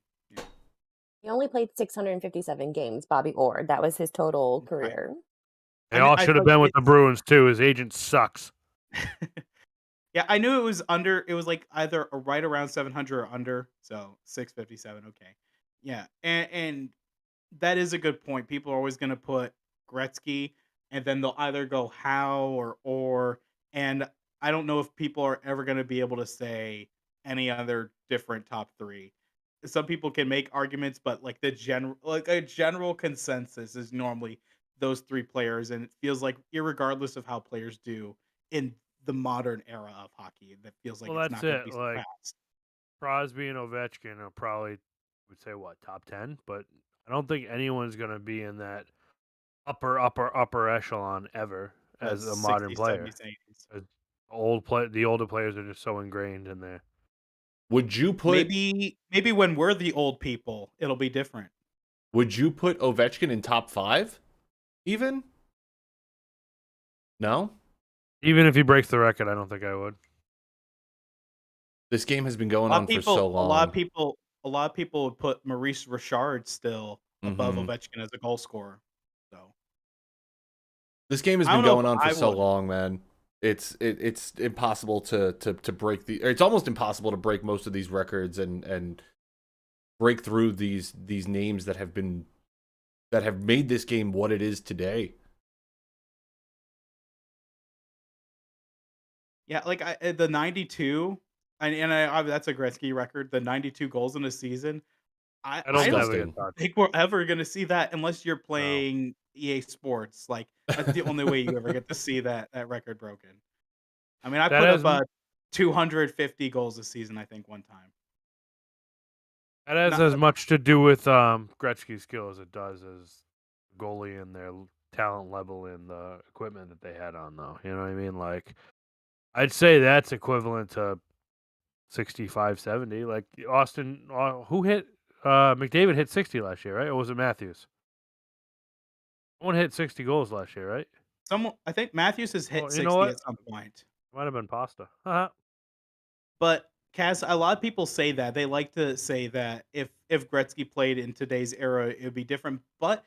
Yeah, 657 games, Bobby Orr. That was his total right. career. They all I should have like been with the it's. Bruins too. His agent sucks. Yeah, I knew it was under. It was like either right around 700 or under. So 657. Okay. Yeah, and that is a good point. People are always going to put Gretzky, and then they'll either go how or. And I don't know if people are ever going to be able to say any other different top three. Some people can make arguments, but like a general consensus is normally those three players, and it feels like irregardless of how players do in the modern era of hockey, that feels like Well, it's that's not going to it. be Like surpassed. Crosby and Ovechkin are probably would say what top 10, but I don't think anyone's gonna be in that upper echelon ever The as a modern 60s, player. 70s, 80s. The older players are just so ingrained in there. Would you put Maybe when we're the old people, it'll be different. Ovechkin in top 5 even? No? Even if he breaks the record, I don't think I would. This game has been going A lot on of for so people, a lot of long. people, a lot of people would put Maurice Richard still above Mhm. Ovechkin as a goal scorer. So This game has I been don't know if going on for I so would. long, man. It's impossible to break it's almost impossible to break most of these records and break through these names that have made this game what it is today. Yeah, like the 92, and that's a Gretzky record. The 92 goals in a season. I That'll don't never get Disgusting. touched. think we're ever gonna see that unless you're No. playing EA Sports. Like that's the only way you ever get to see that record broken. I mean, I That put has up 250 goals a season, I think, one time. that has Not as much to do with Gretzky's skill as it does as goalie and their talent level and the equipment that they had on, though. You know what I mean? Like, I'd say that's equivalent to 65, 70. Like Austin, who hit McDavid hit 60 last year, right? Or was it Matthews? Someone hit 60 goals last year, right? someone. I think Matthews has hit Well, you know 60 what? at some point. Might have been Pasta. Uh-huh. But Cass, a lot of people say that they like to say that if Gretzky played in today's era, it would be different. But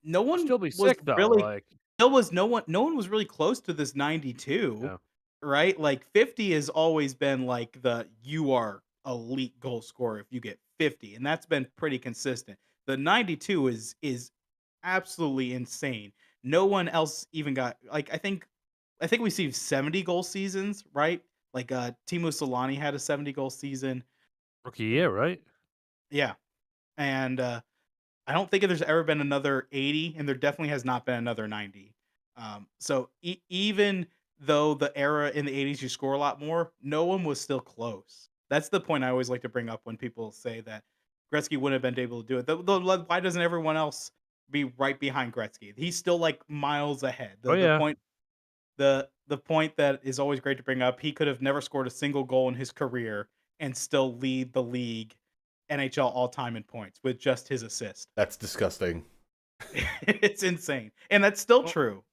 no He'll one still be was sick though. really Like, there was no one was really close to this 92, yeah. right? Like 50 has always been like the you are elite goal scorer if you get 50, and that's been pretty consistent. The 92 is absolutely insane. No one else even got like I think we see 70 goal seasons, right? Like Timo Solani had a 70 goal season. Rookie year, right? Yeah. And I don't think there's ever been another 80, and there definitely has not been another 90. So even though the era in the 80s you score a lot more, no one was still close. That's the point I always like to bring up when people say that Gretzky wouldn't have been able to do it. Why doesn't everyone else be right behind Gretzky? He's still like miles ahead. Oh yeah. The point that is always great to bring up, he could have never scored a single goal in his career and still lead the league NHL all time in points with just his assist. That's disgusting. It's insane. And that's still Well, true.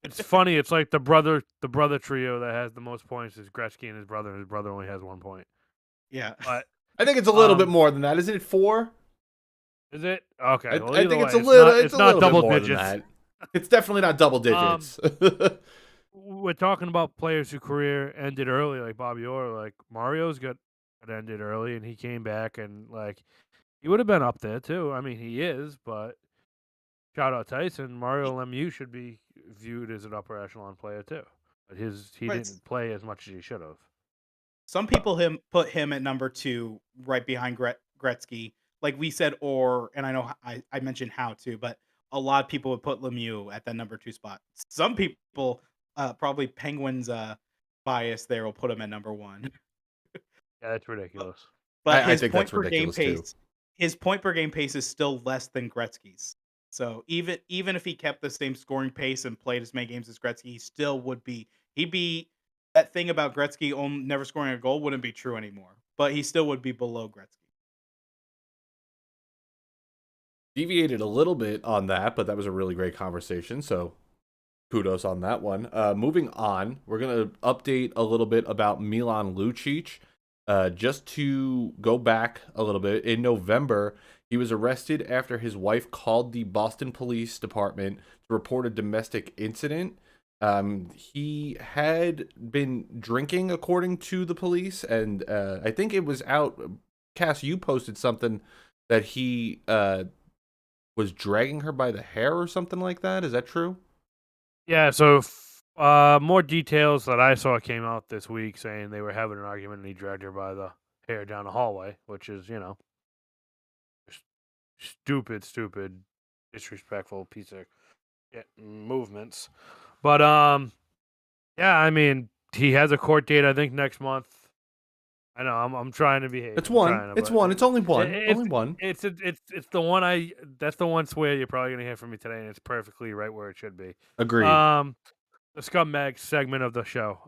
It's funny. It's like the brother trio that has the most points is Gretzky and his brother. His brother only has 1 point. Yeah. But I think it's a little bit more than that. Isn't it 4? is it okay? Well, I either think way, it's a little. It's not bit double more digits. than that. It's definitely not double digits. We're talking about players whose career ended early, like Bobby Orr. Like Mario's got ended early, and he came back, and like he would have been up there too. I mean, he is, but shout out Tyson. Mario Lemieux should be viewed as an upper echelon player too. But he Right. didn't play as much as he should have. Some people put him at number 2 right behind Gretzky. Like we said Orr, and I know I mentioned Howe too, but a lot of people would put Lemieux at that number 2 spot. Some people, probably Penguins bias there, will put him at number 1. Yeah, that's ridiculous. But I his think point that's per game ridiculous, too. pace, his point per game pace is still less than Gretzky's. So even if he kept the same scoring pace and played as many games as Gretzky, he still would be. He'd be that thing about Gretzky never scoring a goal wouldn't be true anymore. But he still would be below Gretzky. Deviated a little bit on that, but that was a really great conversation. So kudos on that one. Moving on, we're going to update a little bit about Milan Lucic. Just to go back a little bit, in November, he was arrested after his wife called the Boston Police Department to report a domestic incident. He had been drinking, according to the police, and I think it was out. Cass, you posted something that he was dragging her by the hair or something like that. Is that true? Yeah. So more details that I saw came out this week saying they were having an argument and he dragged her by the hair down the hallway, which is stupid, disrespectful piece of movements. But yeah, I mean, he has a court date I think next month. I know I'm trying to behave. It's one. It's one. It's only one. Only one. It's the one that's the one swear you're probably gonna hear from me today, and it's perfectly right where it should be. Agreed. The scumbag segment of the show.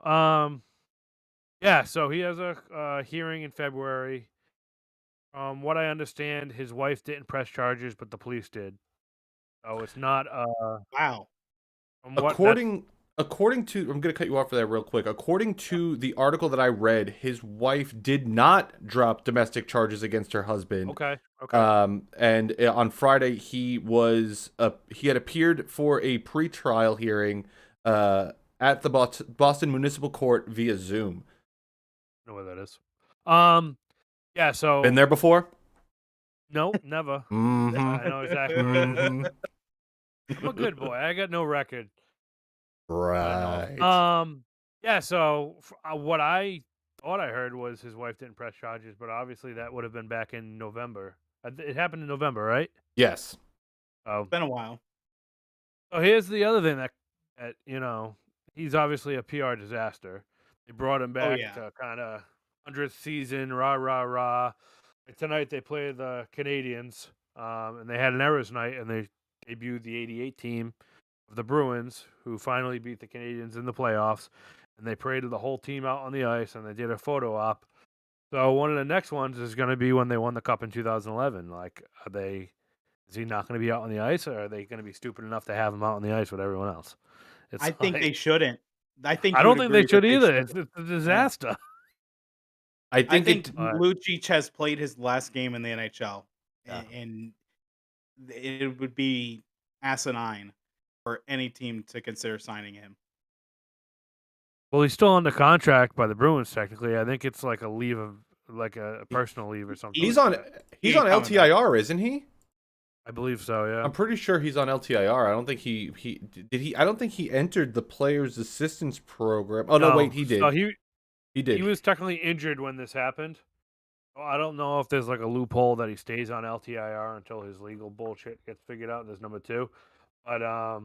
Yeah, so he has a hearing in February. What I understand, his wife didn't press charges, but the police did. So it's not Wow. According to, I'm going to cut you off for that real quick. According to the article that I read, his wife did not drop domestic charges against her husband. Okay. And on Friday, he had appeared for a pretrial hearing at the Boston Municipal Court via Zoom. I know where that is. Yeah. So been there before? No, never. Mm-hmm. I know exactly. Mm-hmm. I'm a good boy. I got no record. Right. Yeah. So what I thought I heard was his wife didn't press charges, but obviously that would have been back in November. It happened in November, right? Yes. It's been a while. So here's the other thing that he's obviously a PR disaster. They brought him back to kind of 100th season, rah rah rah. And tonight they play the Canadians, and they had an errors night, and they debuted the '88 team of the Bruins, who finally beat the Canadians in the playoffs. And they paraded the whole team out on the ice, and they did a photo op. So one of the next ones is going to be when they won the Cup in 2011. Like, is he not going to be out on the ice, or are they going to be stupid enough to have him out on the ice with everyone else? I think they shouldn't. I don't think they should either. It's a disaster. Yeah. I think Lucic has played his last game in the NHL, and it would be asinine for any team to consider signing him. Well, he's still under contract by the Bruins. Technically, I think it's like a leave of a personal leave or something. He's on LTIR, isn't he? I believe so. Yeah, I'm pretty sure he's on LTIR. I don't think he did. I don't think he entered the players' assistance program. Oh no, wait, he did. So he did. He was technically injured when this happened. I don't know if there's like a loophole that he stays on LTIR until his legal bullshit gets figured out. There's number 2, but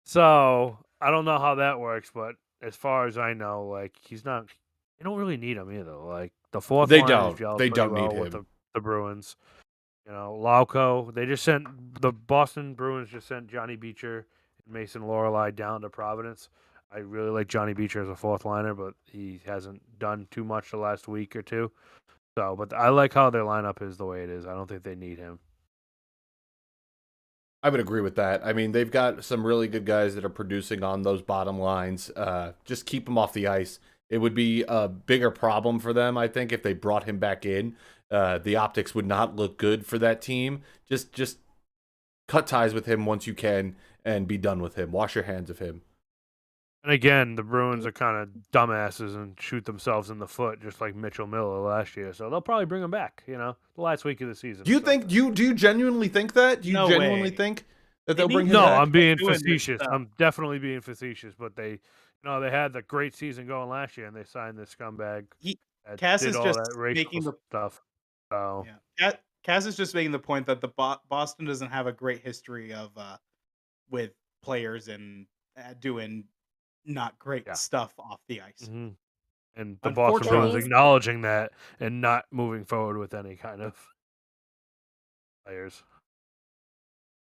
so I don't know how that works, but as far as I know, like he's not. They don't really need him either. Like the fourth They line is don't. gelled They pretty don't need well with him. the Bruins. You know, Lauco. They just sent the Boston Bruins just sent Johnny Beecher and Mason Lorelei down to Providence. I really like Johnny Beecher as a fourth liner, but he hasn't done too much the last week or two. So, but I like how their lineup is the way it is. I don't think they need him. I would agree with that. I mean, they've got some really good guys that are producing on those bottom lines. Just keep them off the ice. It would be a bigger problem for them, I think, if they brought him back in. The optics would not look good for that team. Just cut ties with him once you can and be done with him. Wash your hands of him. And again, the Bruins are kind of dumbasses and shoot themselves in the foot, just like Mitchell Miller last year. So they'll probably bring him back. You know, the last week of the season. Do you think? Do you genuinely think that? Do you No genuinely way. think that they'll They bring need him No, back? I'm being doing this facetious. stuff. I'm definitely being facetious. But they had the great season going last year, and they signed this scumbag that Cass did is all just that racial making the stuff. So Cass is just making the point that the Boston doesn't have a great history of with players and doing not great Yeah. stuff off the ice. mhm. And the Boston Bruins Unfortunately- acknowledging that and not moving forward with any kind of players.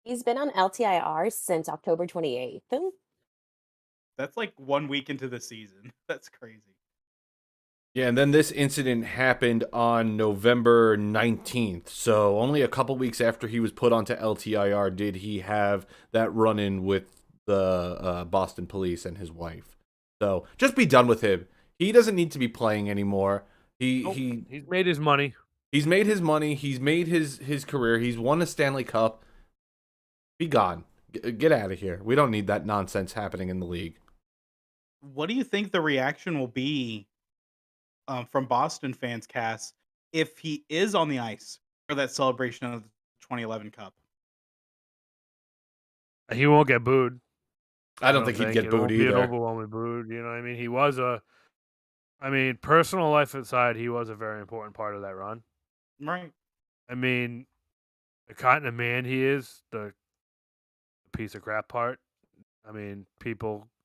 He's been on LTIR since October 28th. That's like 1 week into the season. That's crazy. Yeah, and then this incident happened on November 19th. So only a couple weeks after he was put onto LTIR did he have that run-in with the Boston police and his wife. So just be done with him. He doesn't need to be playing anymore. Nope. He's made his money. He's made his money. He's made his career. He's won a Stanley Cup. Be gone. Get out of here. We don't need that nonsense happening in the league. What do you think the reaction will be from Boston fans, Cass, if he is on the ice for that celebration of the 2011 Cup? He won't get booed. I don't think he'd get it booed won't be an either. overwhelming booed. You know what I mean? He was personal life aside, he was a very important part of that run. Right. I mean, the kind of man he is, the piece of crap part. I mean,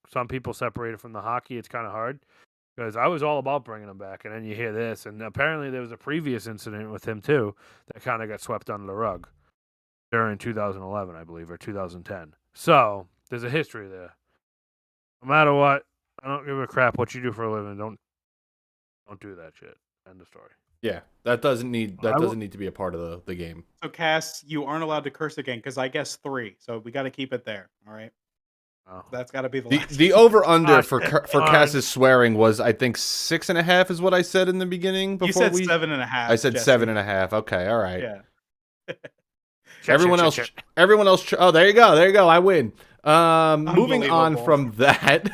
some people separate it from the hockey. It's kind of hard because I was all about bringing him back, and then you hear this, and apparently there was a previous incident with him too that kind of got swept under the rug during 2011, I believe, or 2010. So there's a history there. No matter what, I don't give a crap what you do for a living. Don't do that shit. End of story. Yeah, that doesn't need to be a part of the game. So, Cass, you aren't allowed to curse again because I guess 3. So we got to keep it there. All right. Oh. That's got to be the last. The over under for Fine. Cass's swearing was, I think, 6.5 is what I said in the beginning. You said 7.5. I said Jesse. 7.5. Okay, all right. Yeah. Everyone else. Oh, there you go. I win. Moving on from that.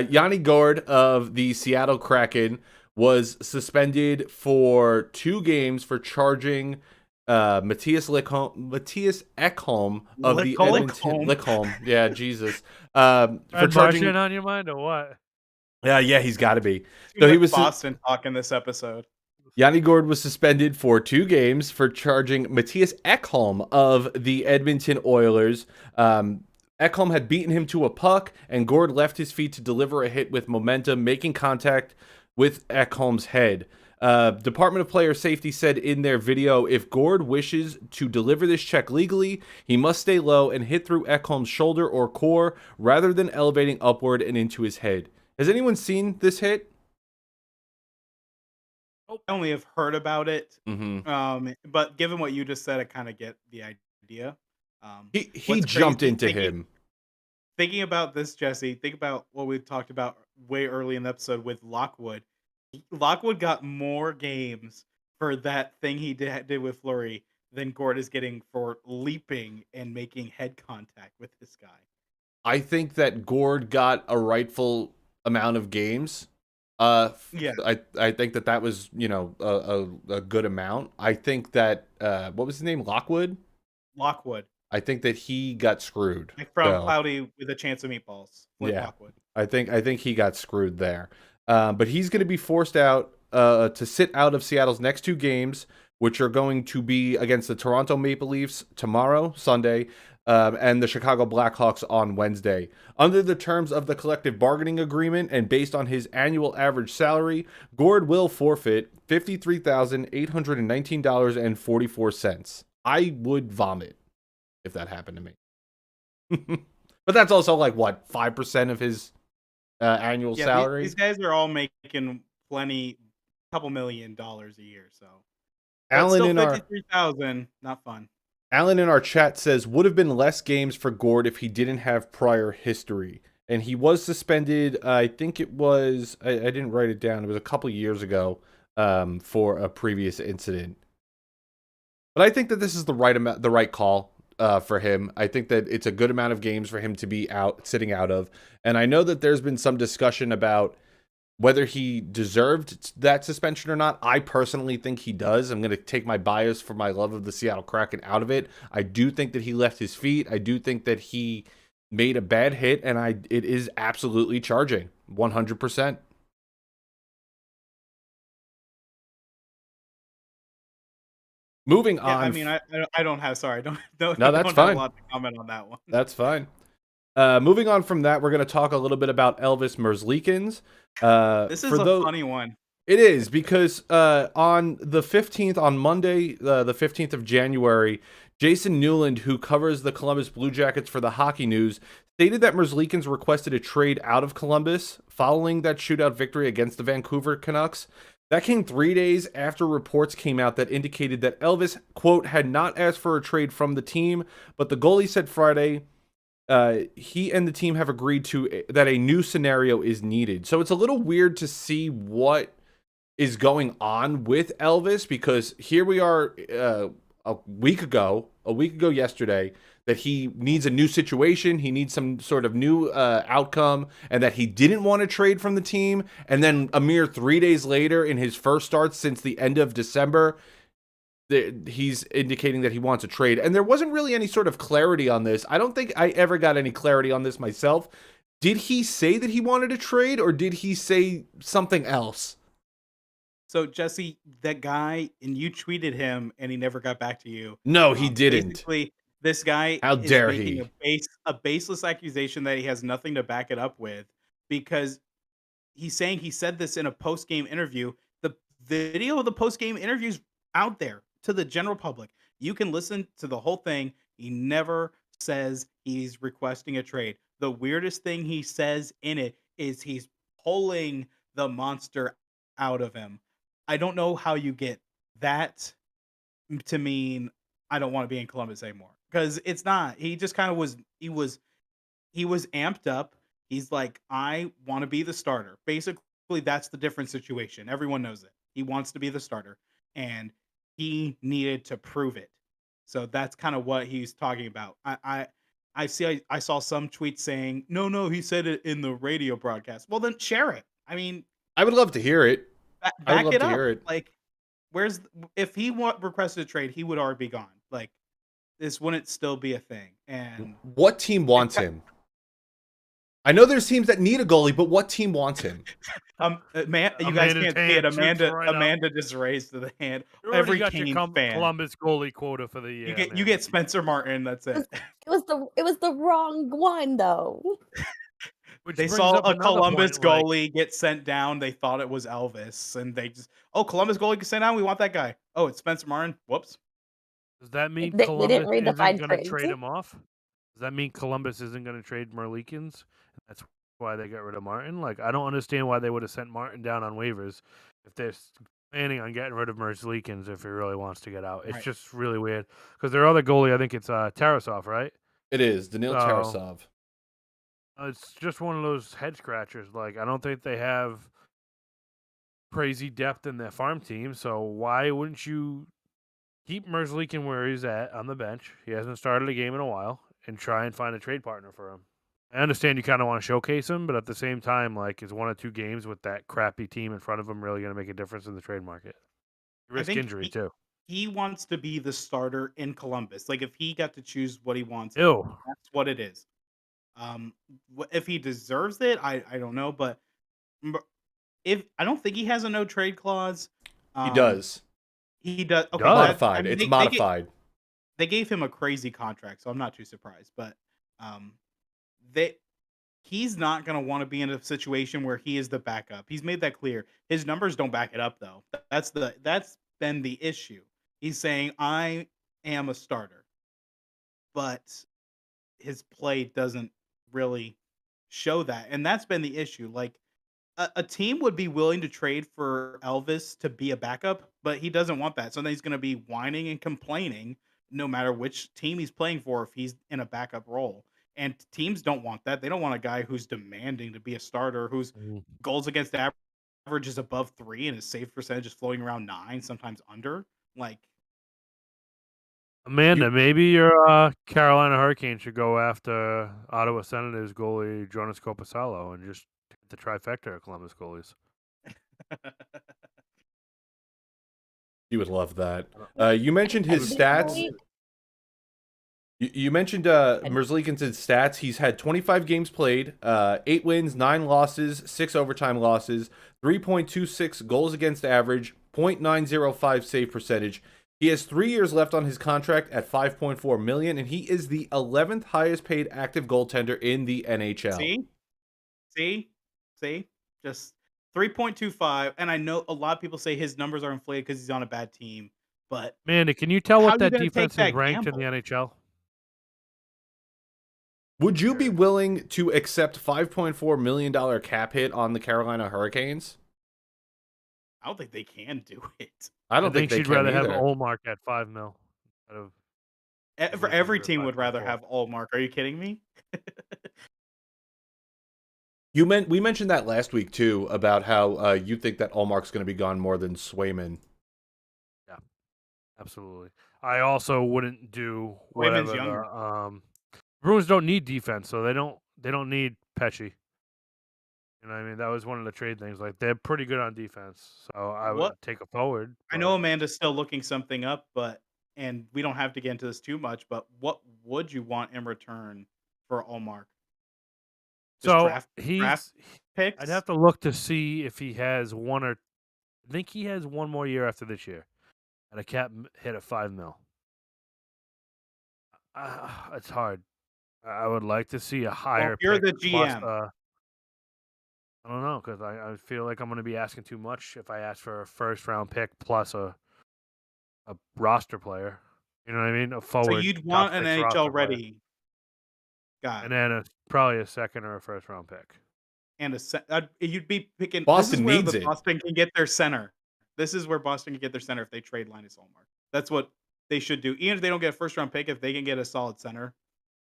Yanni Gourde of the Seattle Kraken was suspended for 2 games for charging Matthias Ekholm of the Edmonton Lickholm. Yeah, Jesus. For charging on your mind or what? Yeah, he's got to be. So he was Boston talk in this episode. Yanni Gourde was suspended for 2 games for charging Matthias Ekholm of the Edmonton Oilers. Ekholm had beaten him to a puck, and Gourde left his feet to deliver a hit with momentum, making contact with Ekholm's head. Department of Player Safety said in their video, if Gourde wishes to deliver this check legally, he must stay low and hit through Ekholm's shoulder or core rather than elevating upward and into his head. Has anyone seen this hit? I only have heard about it. Mm-hmm. But given what you just said, I kind of get the idea. He jumped into him. Thinking about this, Jesse, think about what we talked about way early in the episode with Lockwood. Lockwood got more games for that thing he did with Fleury than Gourde is getting for leaping and making head contact with this guy. I think that Gourde got a rightful amount of games. Yeah. I think that was, a good amount. I think that what was his name? Lockwood. I think that he got screwed. Like from Cloudy with a Chance of Meatballs. Lockwood. I think he got screwed there. But he's going to be forced out to sit out of Seattle's next 2 games, which are going to be against the Toronto Maple Leafs tomorrow, Sunday, and the Chicago Blackhawks on Wednesday. Under the terms of the collective bargaining agreement and based on his annual average salary, Gord will forfeit $53,819.44. I would vomit if that happened to me. But that's also like, what, 5% of his annual salary? These guys are all making couple $1 million a year, so. But Alan still in our 53,000, not fun. Alan in our chat says, would have been less games for Gord if he didn't have prior history. And he was suspended, I think it was, I didn't write it down, it was a couple years ago, for a previous incident. But I think that this is the right call for him. I think that it's a good amount of games for him to be sitting out of. And I know that there's been some discussion about whether he deserved that suspension or not. I personally think he does. I'm going to take my bias for my love of the Seattle Kraken out of it. I do think that he left his feet. I do think that he made a bad hit, and it is absolutely charging 100%. Moving on. I mean, I don't have. Sorry, don't. No, that's don't fine. Have a lot to comment on that one. That's fine. Moving on from that, we're going to talk a little bit about Elvis Merzlikins. This is a funny one. It is, because on the 15th, on Monday, the 15th of January, Jason Newland, who covers the Columbus Blue Jackets for the Hockey News, stated that Merzlikins requested a trade out of Columbus following that shootout victory against the Vancouver Canucks. That came 3 days after reports came out that indicated that Elvis, quote, had not asked for a trade from the team, but the goalie said Friday he and the team have agreed to that a new scenario is needed. So it's a little weird to see what is going on with Elvis, because here we are a week ago yesterday, that he needs a new situation, he needs some sort of new outcome, and that he didn't want to trade from the team. And then a mere 3 days later, in his first start since the end of December, he's indicating that he wants a trade. And there wasn't really any sort of clarity on this. I don't think I ever got any clarity on this myself. Did he say that he wanted a trade, or did he say something else? So, Jesse, that guy, and you tweeted him, and he never got back to you. No, he didn't. Basically, this guy How is dare making he? a baseless accusation that he has nothing to back it up with, because he's saying he said this in a post-game interview. The video of the post-game interview is out there to the general public. You can listen to the whole thing. He never says he's requesting a trade. The weirdest thing he says in it is he's pulling the monster out of him. I don't know how you get that to mean I don't want to be in Columbus anymore, because it's not. He just kind of was. He was amped up. He's like, I want to be the starter. Basically, that's the different situation. Everyone knows it. He wants to be the starter, and he needed to prove it. So that's kind of what he's talking about. I saw some tweets saying, no, he said it in the radio broadcast. Well, then share it. I mean, I would love to hear it. back it up. Like, if he requested a trade, he would already be gone. Like, this wouldn't still be a thing. And what team wants him? I know there's teams that need a goalie, but what team wants him? You guys can't see it. Amanda just raised the hand. Every Kane fan. Columbus goalie quota for the year. You get Spencer Martin. That's it. It was the wrong one though. They saw a Columbus goalie get sent down. They thought it was Elvis, and they just, Columbus goalie gets sent down. We want that guy. Oh, it's Spencer Martin. Whoops. Does that mean They Columbus didn't read the isn't fine going to print. trade him off? Does that mean Columbus isn't going to trade Merzlikins? That's why they got rid of Martin. Like, I don't understand why they would have sent Martin down on waivers if they're planning on getting rid of Merzlikins if he really wants to get out. It's just really weird, because their other goalie, I think it's Tarasov, right? It is Daniil Tarasov. It's just one of those head scratchers. Like, I don't think they have crazy depth in their farm team, so why wouldn't you keep Merzlikin where he's at on the bench? He hasn't started a game in a while, and try and find a trade partner for him. I understand you kind of want to showcase him, but at the same time, like, is 1 or 2 games with that crappy team in front of him really going to make a difference in the trade market? You risk injury, too. He wants to be the starter in Columbus. Like, if he got to choose what he wants, that's what it is. If he deserves it, I don't know, but I don't think he has a no trade clause. He does. He does. Okay, modified. It's modified. they gave him a crazy contract, so I'm not too surprised. But um, they he's not going to want to be in a situation where he is the backup. He's made that clear. His numbers don't back it up though. That's been the issue. He's saying I am a starter, but his play doesn't really show that. And that's been the issue. Like a team would be willing to trade for Elvis to be a backup, but he doesn't want that. So then he's going to be whining and complaining no matter which team he's playing for if he's in a backup role. And teams don't want that. They don't want a guy who's demanding to be a starter, whose goals against average is above 3 and his save percentage is floating around 9, sometimes under. Like Amanda, maybe your Carolina Hurricanes should go after Ottawa Senators goalie Jonas Corposalo and just hit the trifecta of Columbus goalies. You would love that. You mentioned his stats. You mentioned Merzlikins' stats. He's had 25 games played, 8 wins, 9 losses, 6 overtime losses, 3.26 goals against average, .905 save percentage. He has 3 years left on his contract at $5.4 million, and he is the 11th highest paid active goaltender in the NHL. See, just 3.25. And I know a lot of people say his numbers are inflated because he's on a bad team. But Amanda, can you tell how what you that gonna take defense is that ranked in the gamble? NHL? Would you be willing to accept $5.4 million cap hit on the Carolina Hurricanes? I don't think they can do it. I don't think they she'd can rather either. have Olmark at $5 million. Every team would rather have Allmark. Are you kidding me? We mentioned that last week too about how you think that Allmark's going to be gone more than Swayman. Yeah, absolutely. I also wouldn't do Swayman's whatever younger. the Bruins don't need defense, so they don't need Pesci. You know what I mean? That was one of the trade things. Like they're pretty good on defense, so I would take a forward. I know Amanda's still looking something up, and we don't have to get into this too much, but what would you want in return for Allmark? So draft picks? I'd have to look to see if he has I think he has one more year after this year, and a cap hit at $5 million. It's hard. I would like to see a higher. Well, you're the pick plus, GM. I don't know because I feel like I'm going to be asking too much if I ask for a first round pick plus a roster player. You know what I mean? A forward. So you'd want an top six roster NHL player. ready guy, and then probably a second or a first round pick. and you'd be picking. Boston this is needs where it. Boston can get their center. This is where Boston can get their center if they trade Linus Allmark. That's what they should do. Even if they don't get a first round pick, if they can get a solid center,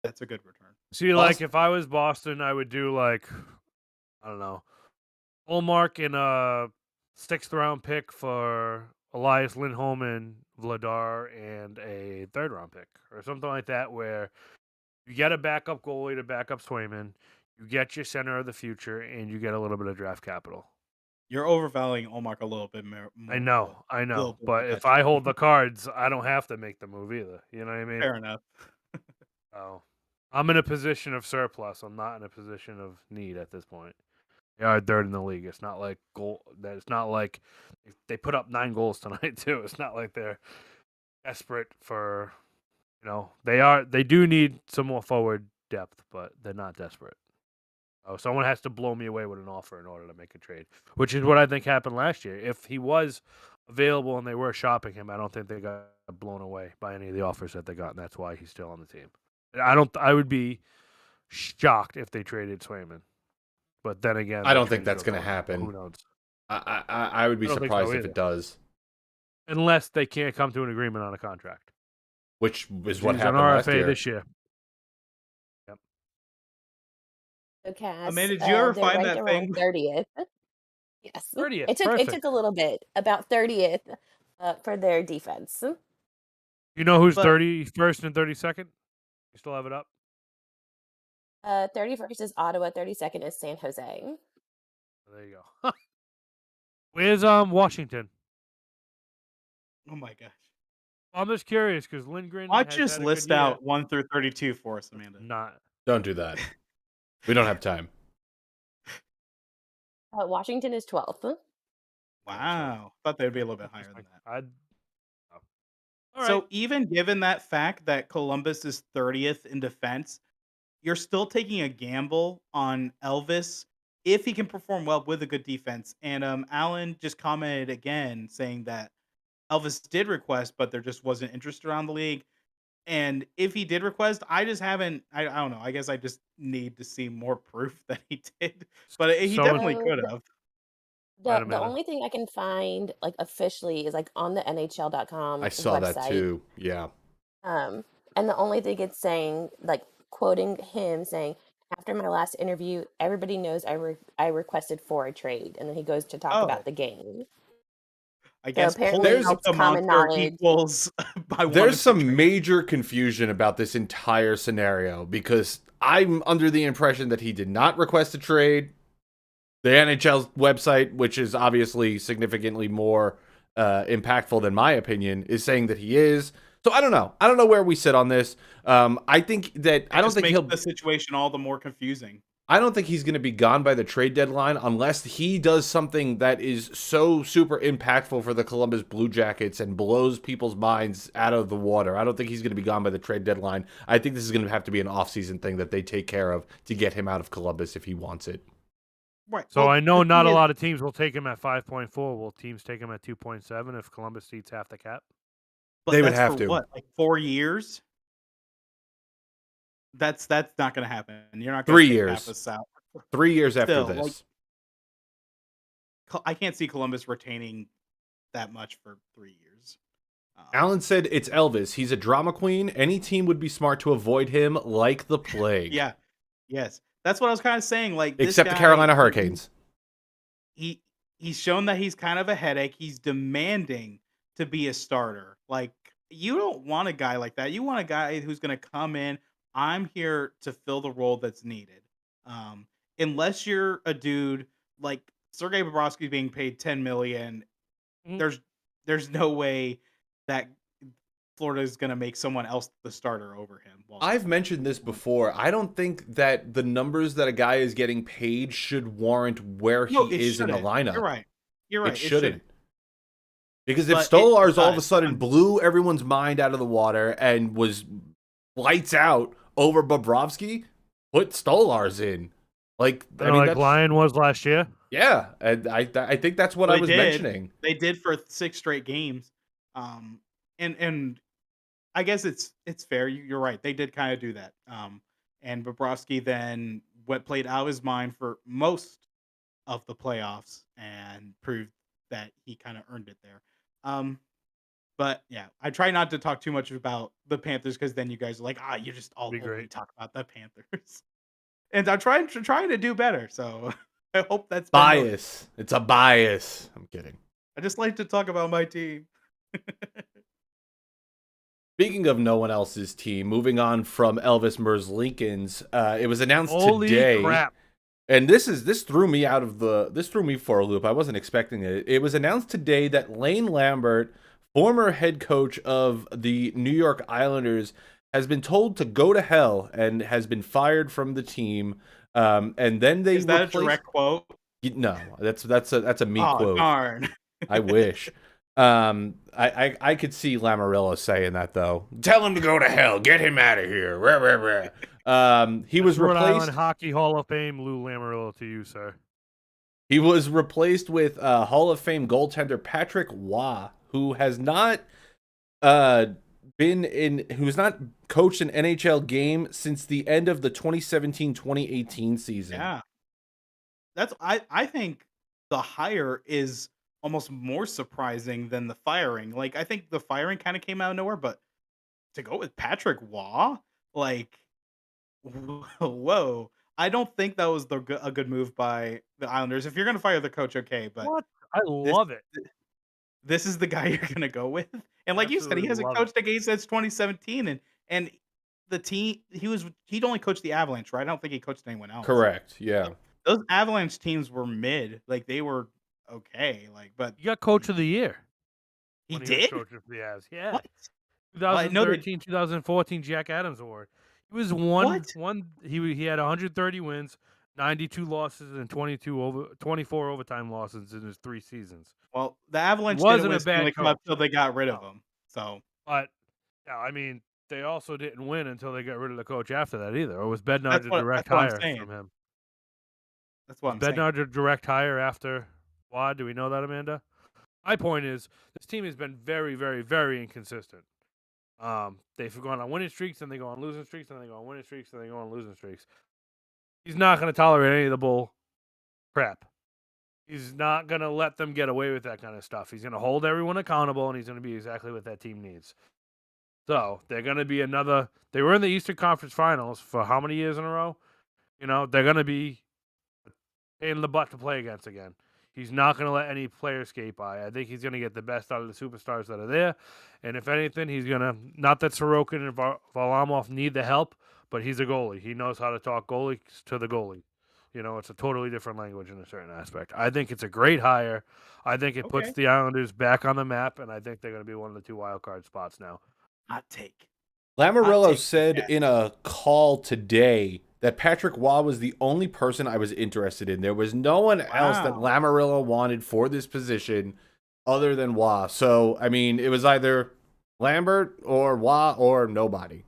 that's a good return. See, like if I was Boston, I would do like I don't know, Allmark and a 6th round pick for Elias Lindholm and Vladar and a 3rd round pick or something like that, where you get a backup goalie to back up Swayman, you get your center of the future, and you get a little bit of draft capital. You're overvaluing Allmark a little bit more. I know, but if I hold the cards, I don't have to make the move either. You know what I mean? Fair enough. So I'm in a position of surplus. I'm not in a position of need at this point. They are 3rd in the league. It's not like It's not like they put up 9 goals tonight too. It's not like they're desperate for. They do need some more forward depth, but they're not desperate. Oh, someone has to blow me away with an offer in order to make a trade, which is what I think happened last year. If he was available and they were shopping him, I don't think they got blown away by any of the offers that they got, and that's why he's still on the team. I would be shocked if they traded Swayman, but then again, I don't think that's going to happen. Who knows? I would be surprised if it does, unless they can't come to an agreement on a contract, which is what he's happened on last RFA year. this year. Yep. Okay. Amanda, did you ever find that thing? 30th. Yes. 30th. It took a little bit, about 30th, for their defense. You know who's 31st and 32nd? You still have it up? 31st is Ottawa, 32nd is San Jose. There you go. Where's Washington? Oh my gosh. I'm just curious because Lindgren. Why don't you just list out 1 through 32 for us, Amanda? Don't do that. We don't have time. Washington is 12th. Wow. Thought they'd be a little bit higher than that. All right. So even given that fact that Columbus is 30th in defense, you're still taking a gamble on Elvis if he can perform well with a good defense. And Alan just commented again saying that Elvis did request, but there just wasn't interest around the league. And if he did request, I just haven't. I don't know. I guess I just need to see more proof that he did. But he So definitely So could have. wait a the minute. only thing I can find like officially is like on the I NHL.com saw that website. too. Yeah. And the only thing it's saying, like quoting him saying, after my last interview, everybody knows I requested for a trade, and then he goes to talk about Oh, the game. I So guess pulling apparently There's out it's the common monster knowledge. equals by there's wanting to some trade. major confusion about this entire scenario because I'm under the impression that he did not request a trade. The NHL's website, which is obviously significantly more impactful than my opinion, is saying that he is. So I don't know. I don't know where we sit on this. I think that It just makes the situation all the more confusing. I don't think he's going to be gone by the trade deadline unless he does something that is so super impactful for the Columbus Blue Jackets and blows people's minds out of the water. I don't think he's going to be gone by the trade deadline. I think this is going to have to be an offseason thing that they take care of to get him out of Columbus if he wants it. Right. So Well, I know the not thing a is, lot of teams will take him at 5.4. Will teams take him at 2.7 if Columbus seats half the cap? but They would that's have for to. what, like 4 years? That's not going to happen. You're not going 3 to take half years. a salary. 3 years after Still, this. like, I can't see Columbus retaining that much for 3 years. Alan said it's Elvis. He's a drama queen. Any team would be smart to avoid him like the plague. Yeah. Yes. That's what I was kind of saying. Like this Except the guy, Carolina Hurricanes. he's shown that he's kind of a headache. He's demanding to be a starter. Like you don't want a guy like that. You want a guy who's going to come in. I'm here to fill the role that's needed. Um, unless you're a dude like Sergei Bobrovsky being paid 10 million, Mhm. there's no way that Florida is going to make someone else the starter over him. I've mentioned this before. I don't think that the numbers that a guy is getting paid should warrant where No, he it is in the shouldn't. lineup. You're right. You're right. It shouldn't. Because if But it Stolarz all of a does. sudden blew everyone's mind out of the water and was lights out over Bobrovsky, put Stolarz in. Like, I mean, like that's, Lion was last year. yeah, and I think that's what Well, I was mentioning. They did for 6 straight games. And I guess it's fair. You're right. They did kind of do that. And Bobrovsky then played out his mind for most of the playoffs and proved that he kind of earned it there. But yeah, I try not to talk too much about the Panthers because then you guys are like, you just all Be only great. talk about the Panthers. And I'm trying to do better. So I hope that's been noticed. Bias. It's a bias. I'm kidding. I just like to talk about my team. Speaking of no one else's team, moving on from Elvis Merzlikins, it was announced Holy today. crap! And this threw me for a loop. I wasn't expecting it. It was announced today that Lane Lambert, former head coach of the New York Islanders, has been told to go to hell and has been fired from the team. And then they Is that a direct quote? No, that's a me Oh, quote. darn. I wish. I could see Lamoriello saying that though. Tell him to go to hell. Get him out of here. Rah, rah, rah. He was Rhode replaced. Island Hockey Hall of Fame, Lou Lamoriello to you, sir. He was replaced with Hall of Fame goaltender Patrick Waugh, who has not who's not coached an NHL game since the end of the 2017-2018 season. Yeah. I think the hire is almost more surprising than the firing. Like I think the firing kind of came out of nowhere, but to go with Patrick Waugh, like whoa. I don't think that was a good move by the Islanders. If you're going to fire the coach, okay, but What? I love it. this is the guy you're going to go with. And like you said, he Absolutely hasn't love coached a game since 2017 and the team he'd only coached the Avalanche, right? I don't think he coached anyone else. Correct. Yeah. Those Avalanche teams were mid. Like they were okay. Like, but You got Coach of the Year. he when was did. coach of the Avs. Yeah. What? I know they- 2013, 2014 Jack Adams Award. He was What? he had 130 wins, 92 losses, and 24 overtime losses in his 3 seasons. Well, the Avalanche Wasn't didn't a win Stanley bad Cup coach. until they got rid of No. him. So But yeah, I mean, they also didn't win until they got rid of the coach after that either. Or was Bednar That's a what direct that's what I'm hire saying. from him? That's what Was I'm saying. Bednar a direct hire after Wad? Do we know that, Amanda? My point is, this team has been very, very, very inconsistent. They've gone on winning streaks, and they go on losing streaks, and they go on winning streaks, and they go on losing streaks. He's not going to tolerate any of the bull crap. He's not going to let them get away with that kind of stuff. He's going to hold everyone accountable, and he's going to be exactly what that team needs. So they're going to be another. They were in the Eastern Conference Finals for how many years in a row? You know, they're going to be in the butt to play against again. He's not going to let any player skate by. I think he's going to get the best out of the superstars that are there. And if anything, he's going to, not that Sorokin and Varlamov need the help, but he's a goalie. He knows how to talk goalies to the goalie. You know, it's a totally different language in a certain aspect. I think it's a great hire. I think it puts Okay. the Islanders back on the map, and I think they're going to be one of the 2 wild card spots now. Hot take. Lamoriello take, said yeah. in a call today that Patrick Waugh was the only person I was interested in. There was no one else that Wow. Lamoriello wanted for this position other than Waugh. So, I mean, it was either Lambert or Waugh or nobody.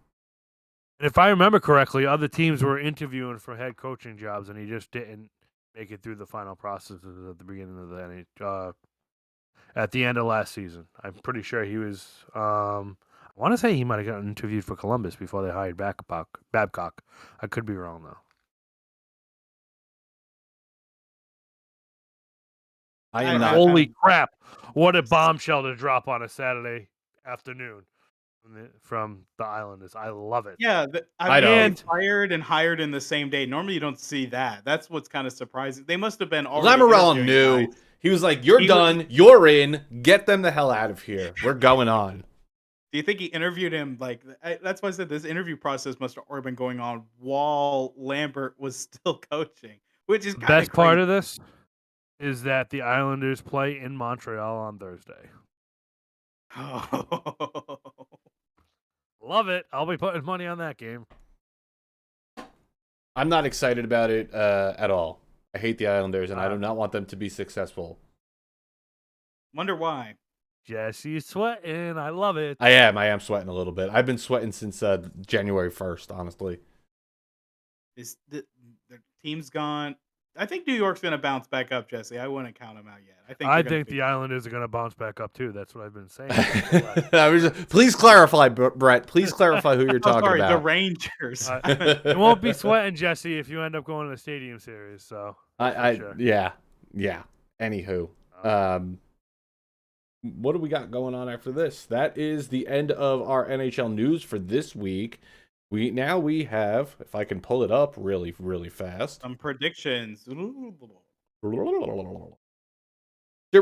And if I remember correctly, other teams were interviewing for head coaching jobs, and he just didn't make it through the final processes at the beginning of the at the end of last season. I'm pretty sure he was. I want to say he might have gotten interviewed for Columbus before they hired Babcock. I could be wrong though. Holy crap! What a bombshell to drop on a Saturday afternoon from the Islanders. I love it. Yeah, I don't. fired and hired in the same day. Normally, you don't see that. That's what's kind of surprising. They must have been already Lamoriello interviewing knew. guys. He was like, "You're He done. You're in. Get them the hell out of here. We're going on." Do you think he interviewed him? Like, that's why I said this interview process must have already been going on while Lambert was still coaching, which is The kind best of part crazy. of this is that the Islanders play in Montreal on Thursday. Love it. I'll be putting money on that game. I'm not excited about it at all. I hate the Islanders, and I do not want them to be successful. Wonder why. Jesse's sweating. I love it. I am sweating a little bit. I've been sweating since January 1st, honestly. The team's gone. I think New York's going to bounce back up, Jesse. I wouldn't count them out yet. I think the Islanders are going to bounce back up too. That's what I've been saying. Please clarify, Brett. Please clarify who you're talking about. The Rangers. It won't be sweating, Jesse, if you end up going to the Stadium Series. So sure. Yeah. Anywho, what do we got going on after this? That is the end of our NHL news for this week. We have, if I can pull it up really, really fast. Some predictions. Yeah,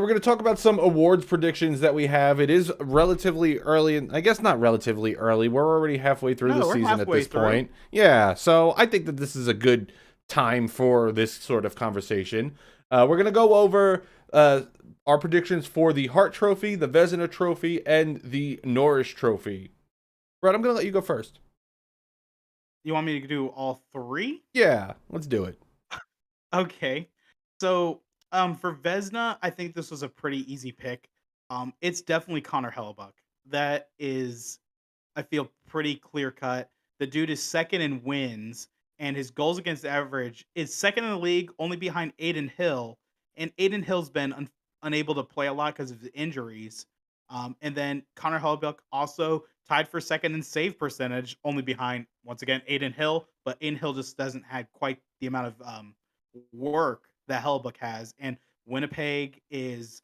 we're going to talk about some awards predictions that we have. It is relatively early, and I guess not relatively early. We're already halfway through the season at this point. Yeah, so I think that this is a good time for this sort of conversation. We're going to go over our predictions for the Hart Trophy, the Vezina Trophy, and the Norris Trophy. Brett, I'm going to let you go first. You want me to do all three? Yeah, let's do it. Okay. So, for Vezina, I think this was a pretty easy pick. It's definitely Connor Hellebuck. That is, I feel, pretty clear cut. The dude is second in wins, and his goals against average is second in the league, only behind Adin Hill. And Adin Hill's been unable to play a lot because of the injuries. And then Connor Hellebuck also tied for second in save percentage, only behind, once again, Adin Hill. But Adin Hill just doesn't have quite the amount of work that Hellebuck has. And Winnipeg is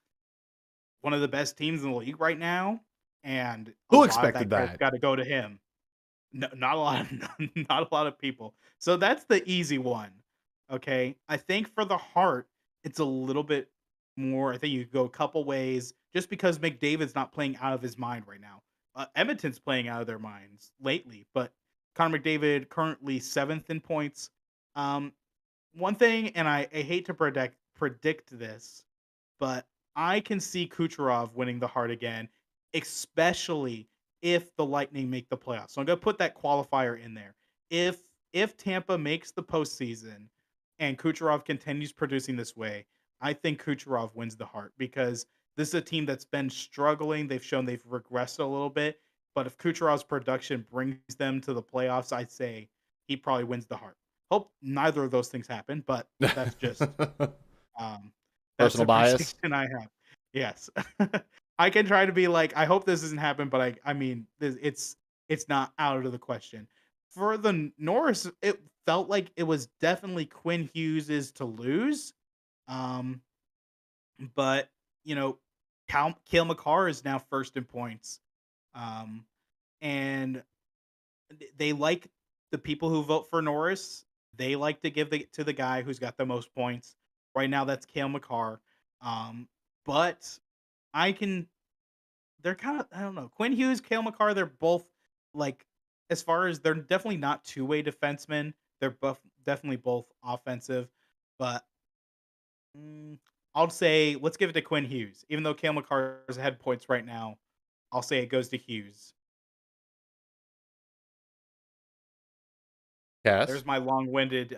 one of the best teams in the league right now. And who expected that? Got to go to him. No, not a lot of people. So that's the easy one. Okay. I think for the Hart, it's a little bit more. I think you could go a couple ways just because McDavid's not playing out of his mind right now. Edmonton's playing out of their minds lately, but Connor McDavid currently 7th in points. One thing, and I hate to predict this, but I can see Kucherov winning the Hart again, especially if the Lightning make the playoffs. So I'm going to put that qualifier in there. If Tampa makes the postseason and Kucherov continues producing this way, I think Kucherov wins the Hart because this is a team that's been struggling. They've shown they've regressed a little bit. But if Kucherov's production brings them to the playoffs, I'd say he probably wins the Hart. Hope neither of those things happen, but that's just that's Personal a bias. prediction I have. Yes. I can try to be like, I hope this doesn't happen, but I mean, it's not out of the question. For the Norris, it felt like it was definitely Quinn Hughes's to lose. Um, but you know, Cale McCarr is now first in points. Um, and they like the people who vote for Norris. They like to give to the guy who's got the most points. Right now, that's Cale McCarr. But I can. They're kind of, I don't know. Quinn Hughes, Cale McCarr. They're both like, as far as they're definitely not two-way defensemen. They're both definitely both offensive. But I'll say let's give it to Quinn Hughes, even though Cale McCarr is ahead points right now. I'll say it goes to Hughes. Cass. There's my long-winded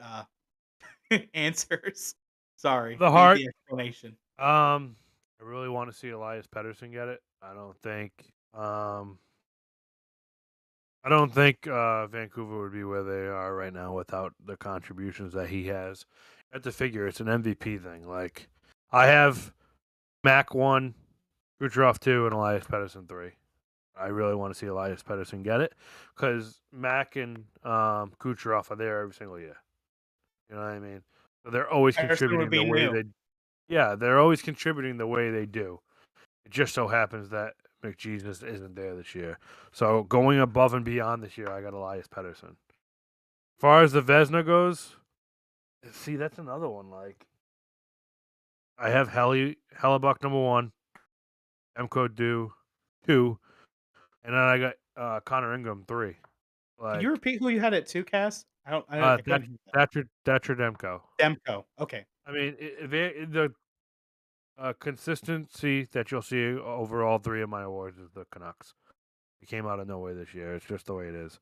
answers. Sorry, The Hart. the explanation. I really want to see Elias Pettersson get it. I don't think Vancouver would be where they are right now without the contributions that he has. You have to figure it's an MVP thing. Like, I have Mac 1, Kucherov 2, and Elias Pettersson 3. I really want to see Elias Pettersson get it because Mac and Kucherov are there every single year. You know what I mean? So they're always Pettersson would contributing be the way new. they're always contributing the way they do. It just so happens that McJesus isn't there this year. So going above and beyond this year, I got Elias Pettersson. As far as the Vezina goes, see, that's another one. Like, I have Hellebuck number 1, Demko 2, and then I got Connor Ingram 3. Can you Like, repeat who you had at 2, Cass? I couldn't hear that. Thatcher Demko. Demko. Okay. I mean, the consistency that you'll see over all 3 of my awards is the Canucks. It came out of nowhere this year. It's just the way it is.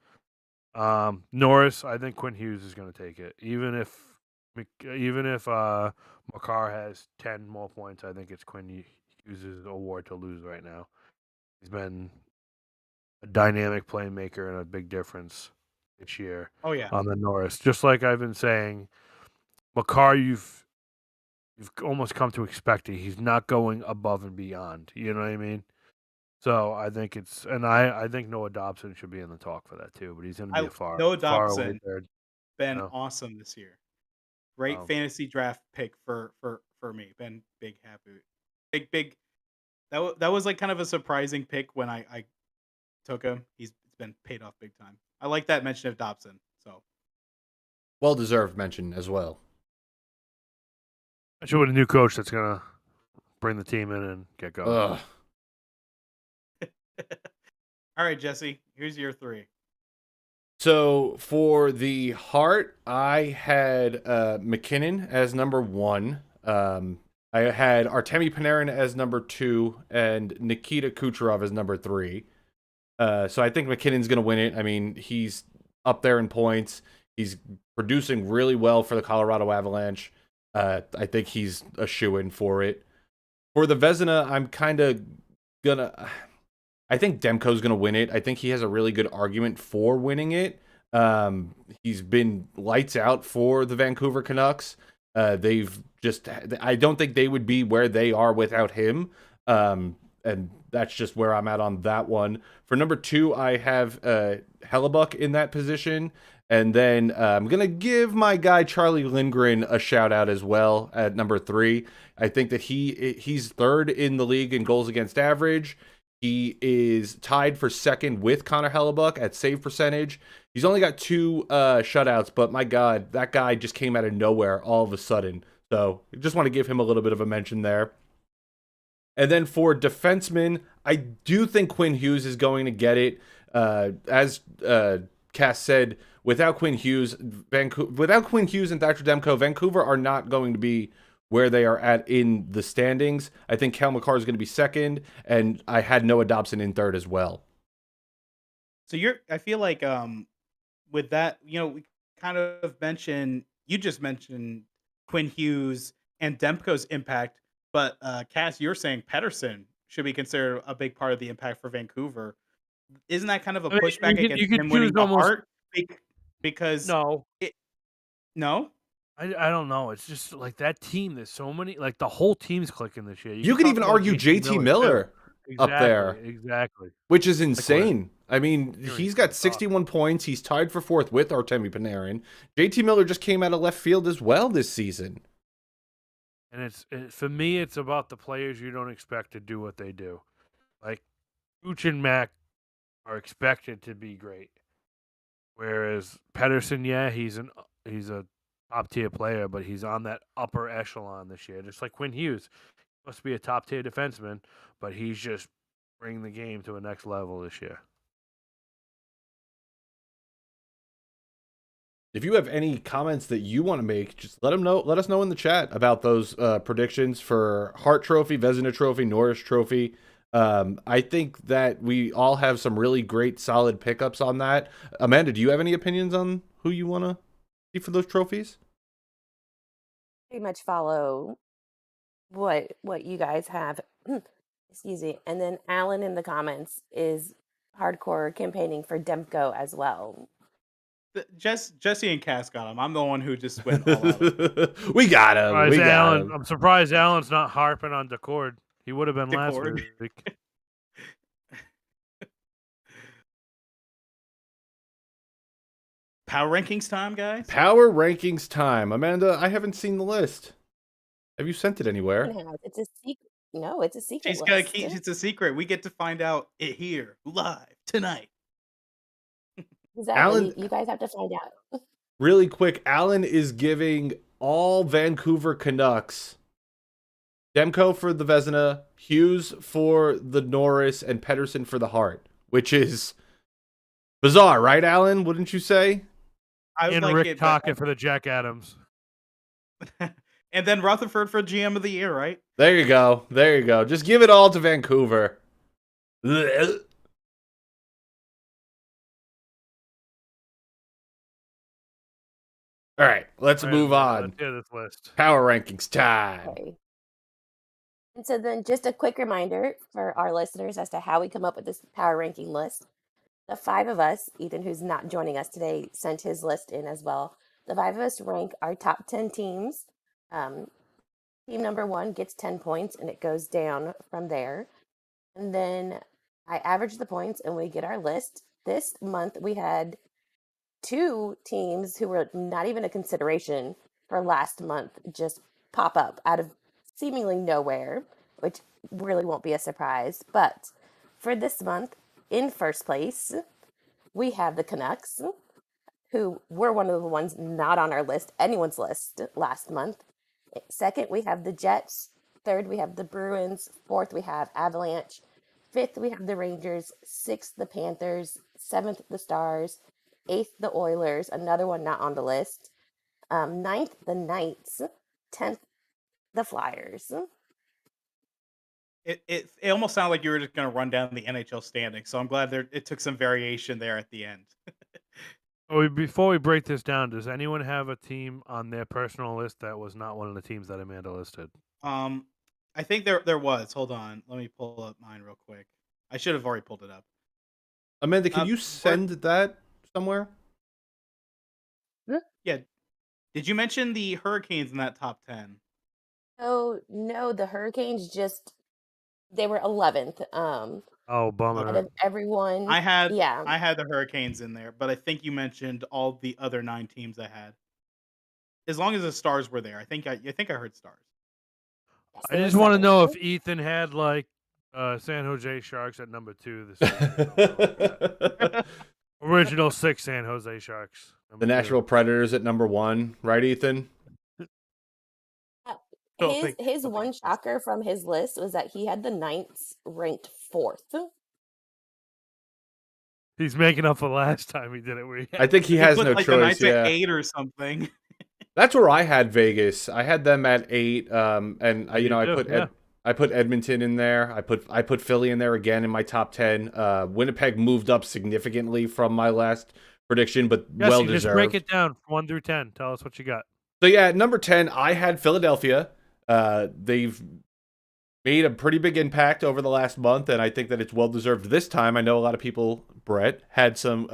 Norris, I think Quinn Hughes is going to take it. Even if Makar has 10 more points, I think it's Quinn Hughes' award to lose right now. He's been a dynamic playmaker and a big difference this year Oh yeah. on the Norris. Just like I've been saying, Makar, you've almost come to expect it. He's not going above and beyond. You know what I mean? So I think I think Noah Dobson should be in the talk for that too, but he's going to be a Noah far away Dobson third. been No. awesome this year. Great fantasy draft pick for me. Been big happy. Big. That was like kind of a surprising pick when I took him. It's been paid off big time. I like that mention of Dobson. So Well deserved mention as well. I should with a new coach that's going to bring the team in and get going. Ugh. all right, Jesse. Here's your 3. So for the Hart, I had McKinnon as number 1. I had Artemi Panarin as number 2 and Nikita Kucherov as number 3. So I think McKinnon's going to win it. I mean, he's up there in points. He's producing really well for the Colorado Avalanche. I think he's a shoo-in for it. For the Vezina, I'm kind of gonna... I think Demko's going to win it. I think he has a really good argument for winning it. He's been lights out for the Vancouver Canucks. I don't think they would be where they are without him. And that's just where I'm at on that one. For number 2, I have Hellebuck in that position. And then I'm going to give my guy Charlie Lindgren a shout out as well at number 3. I think that he's third in the league in goals against average. He is tied for second with Connor Hellebuck at save percentage. He's only got 2 shutouts, but my God, that guy just came out of nowhere all of a sudden. So I just want to give him a little bit of a mention there. And then for defensemen, I do think Quinn Hughes is going to get it. As Cass said, without Quinn Hughes and Thatcher Demko, Vancouver are not going to be where they are at in the standings. I think Cale McCarr is going to be second, and I had Noah Dobson in third as well. So I feel like with that, we kind of you just mentioned Quinn Hughes and Demko's impact, but Cass, you're saying Pettersson should be considered a big part of the impact for Vancouver. isn't that kind of a I mean, pushback you against could him winning choose the almost heart? Because no. no? I don't know. It's just like that team. There's so many. Like the whole team's clicking this year. You could could talk even about argue JT too. Miller up Exactly. there, Exactly. which is Like insane. I mean, hearing he's people got 61 points. He's tied for 4th with Artemi Panarin. JT Miller just came out of left field as well this season. And for me, it's about the players you don't expect to do what they do. Like Gooch and Mac are expected to be great, whereas Pedersen, yeah, he's a top tier player, but he's on that upper echelon this year. Just like Quinn Hughes, must be a top tier defenseman, but he's just bringing the game to a next level this year. If you have any comments that you want to make, just let us know in the chat about those predictions for Hart Trophy, Vezina Trophy, Norris Trophy. I think that we all have some really great, solid pickups on that. Amanda, do you have any opinions on who you want to see for those trophies? Pretty much follow what you guys have. Excuse me. And then Alan in the comments is hardcore campaigning for Demko as well. Jesse and Cass got him. I'm the one who just went all out. We got him. We got him. I'm surprised Alan's not harping on Decord. He would have been last Decord. week. Power rankings time, guys. Power rankings time. Amanda, I haven't seen the list. Have you sent it anywhere? It's a secret. No, it's a secret. She's got to keep. It's a secret. We get to find out it here live tonight. Exactly. Alan, you guys have to find out. Really quick, Alan is giving all Vancouver Canucks Demko for the Vezina, Hughes for the Norris, and Pedersen for the Hart, which is bizarre, right, Alan? Wouldn't you say? And like Rick Tocchet for the Jack Adams. And then Rutherford for GM of the year, right? There you go. There you go. Just give it all to Vancouver. All right, let's move on. Let's hear this list. Power rankings time. Okay. And so then just a quick reminder for our listeners as to how we come up with this power ranking list. The 5 of us, Ethan, who's not joining us today, sent his list in as well. The 5 of us rank our top 10 teams. Team number 1 gets 10 points, and it goes down from there. And then I average the points, and we get our list. This month, we had 2 teams who were not even a consideration for last month just pop up out of seemingly nowhere, which really won't be a surprise. But for this month, in first place, we have the Canucks, who were one of the ones not on our list, anyone's list last month. Second, we have the Jets. Third, we have the Bruins. Fourth, we have Avalanche. Fifth, we have the Rangers. Sixth, the Panthers. Seventh, the Stars. Eighth, the Oilers, another one not on the list. Ninth, the Knights. 10th, the Flyers. It almost sounded like you were just going to run down the NHL standings, so I'm glad it took some variation there at the end. Before we break this down, does anyone have a team on their personal list that was not one of the teams that Amanda listed? I think there was. Hold on. Let me pull up mine real quick. I should have already pulled it up. Amanda, can you send that somewhere? Yeah. Did you mention the Hurricanes in that top 10? Oh, no, the Hurricanes they were 11th. Oh, bummer. Out of everyone. I had the Hurricanes in there, but I think you mentioned all the other 9 teams I had. As long as the Stars were there. I think I heard Stars. Yes, I there just were want to 7. know if Ethan had like San Jose Sharks at number 2 this original 6 San Jose Sharks. The Nashville Predators at number 1, right, Ethan? His one shocker from his list was that he had the Knights ranked 4th. He's making up for last time he did it. I think he has no like choice. The Knights at 8 or something. That's where I had Vegas. I had them at 8. And I put Edmonton in there. I put Philly in there again in my top 10. Winnipeg moved up significantly from my last prediction, but well deserved. Just break it down 1 through 10. Tell us what you got. So yeah, at number 10, I had Philadelphia. They've made a pretty big impact over the last month, and I think that it's well deserved this time. I know a lot of people, Brett, had some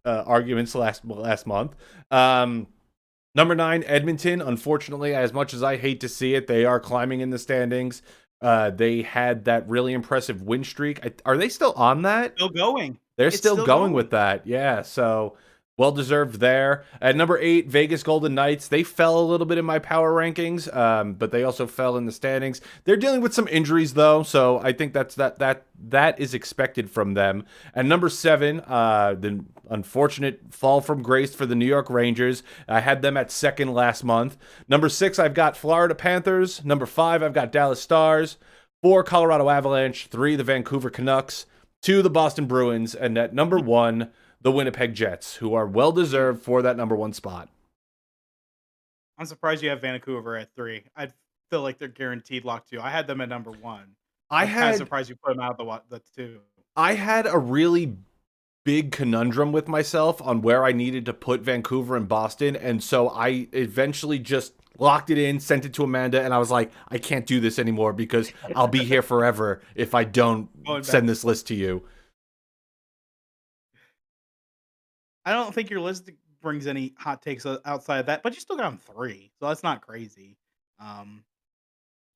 arguments last month. Number 9, Edmonton. Unfortunately, as much as I hate to see it, they are climbing in the standings. They had that really impressive win streak. Are they still on that? Still going. They're It's still still going going. with that. Yeah, so well deserved there. At number 8, Vegas Golden Knights. They fell a little bit in my power rankings, but they also fell in the standings. They're dealing with some injuries though, so I think that is expected from them. At number 7, the unfortunate fall from grace for the New York Rangers. I had them at 2nd last month. Number 6, I've got Florida Panthers. Number 5, I've got Dallas Stars. 4, Colorado Avalanche. 3, the Vancouver Canucks. 2, the Boston Bruins. And at number 1, the Winnipeg Jets, who are well deserved for that number 1 spot. I'm surprised you have Vancouver at 3. I feel like they're guaranteed locked 2. I had them at number 1. I'm kind of surprised you put them out the 2. I had a really big conundrum with myself on where I needed to put Vancouver and Boston, and so I eventually just locked it in, sent it to Amanda, and I was like, I can't do this anymore because I'll be here forever if I don't send this list to you. I don't think your list brings any hot takes outside of that, but you still got them 3, so that's not crazy.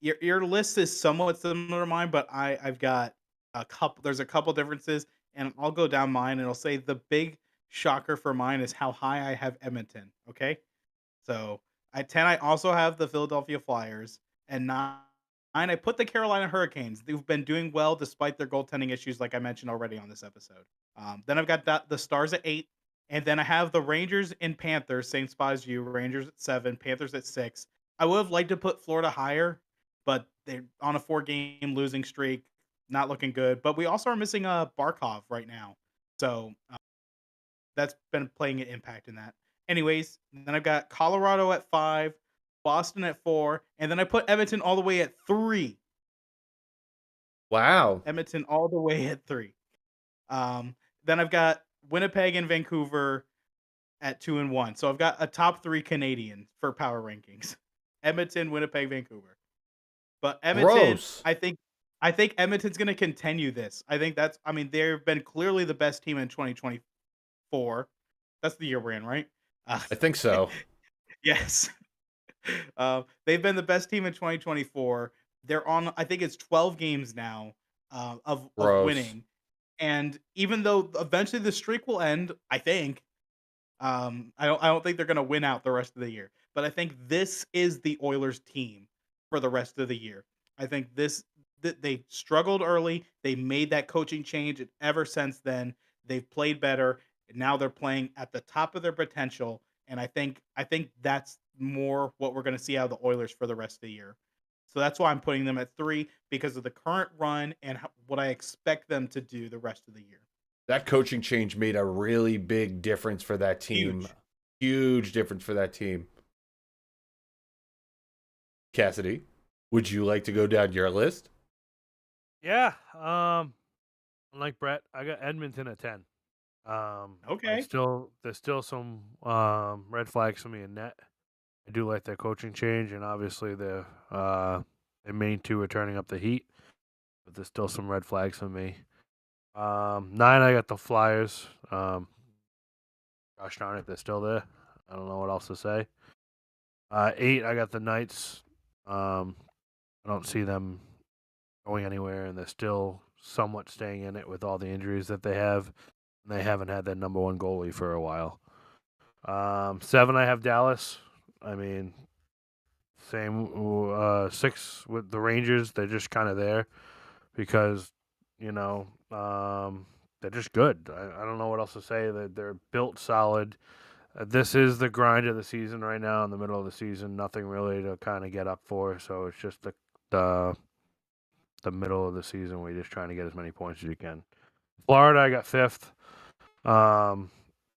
Your list is somewhat similar to mine, but I've got a couple. There's a couple differences, and I'll go down mine, and it'll say the big shocker for mine is how high I have Edmonton. Okay, so at 10 I also have the Philadelphia Flyers, and 9 I put the Carolina Hurricanes. They've been doing well despite their goaltending issues, like I mentioned already on this episode. Then I've got the Stars at 8. And then I have the Rangers and Panthers, same spot as you. Rangers at 7, Panthers at 6. I would have liked to put Florida higher, but they're on a 4-game losing streak, not looking good. But we also are missing Barkov right now, so that's been playing an impact in that. Anyways, then I've got Colorado at 5, Boston at 4, and then I put Edmonton all the way at 3. Wow. Edmonton all the way at 3. Then I've got Winnipeg and Vancouver at 2 and 1. So I've got a top 3 Canadian for power rankings. Edmonton, Winnipeg, Vancouver. But Edmonton, Gross. I think Edmonton's going to continue this. They've been clearly the best team in 2024. That's the year we're in, right? I think so. Yes. They've been the best team in 2024. They're on, I think it's 12 games now of winning. And even though eventually the streak will end, I think, I don't think they're going to win out the rest of the year. But I think this is the Oilers team for the rest of the year. I think they struggled early. They made that coaching change, and ever since then they've played better. And now they're playing at the top of their potential. And I think that's more what we're going to see out of the Oilers for the rest of the year. So that's why I'm putting them at 3, because of the current run and what I expect them to do the rest of the year. That coaching change made a really big difference for that team. Huge difference for that team. Cassidy, would you like to go down your list? Yeah. Like Brett, I got Edmonton at 10. Okay. There's still some red flags for me in net. I do like their coaching change, and obviously their main 2 are turning up the heat, but there's still some red flags for me. 9, I got the Flyers. Gosh darn it, they're still there. I don't know what else to say. 8, I got the Knights. I don't see them going anywhere, and they're still somewhat staying in it with all the injuries that they have. And they haven't had their number 1 goalie for a while. 7, I have Dallas. Same 6 with the Rangers. They're just kind of there because, they're just good. I don't know what else to say. They're built solid. This is the grind of the season right now, in the middle of the season. Nothing really to kind of get up for. So it's just the middle of the season where you're just trying to get as many points as you can. Florida, I got 5th.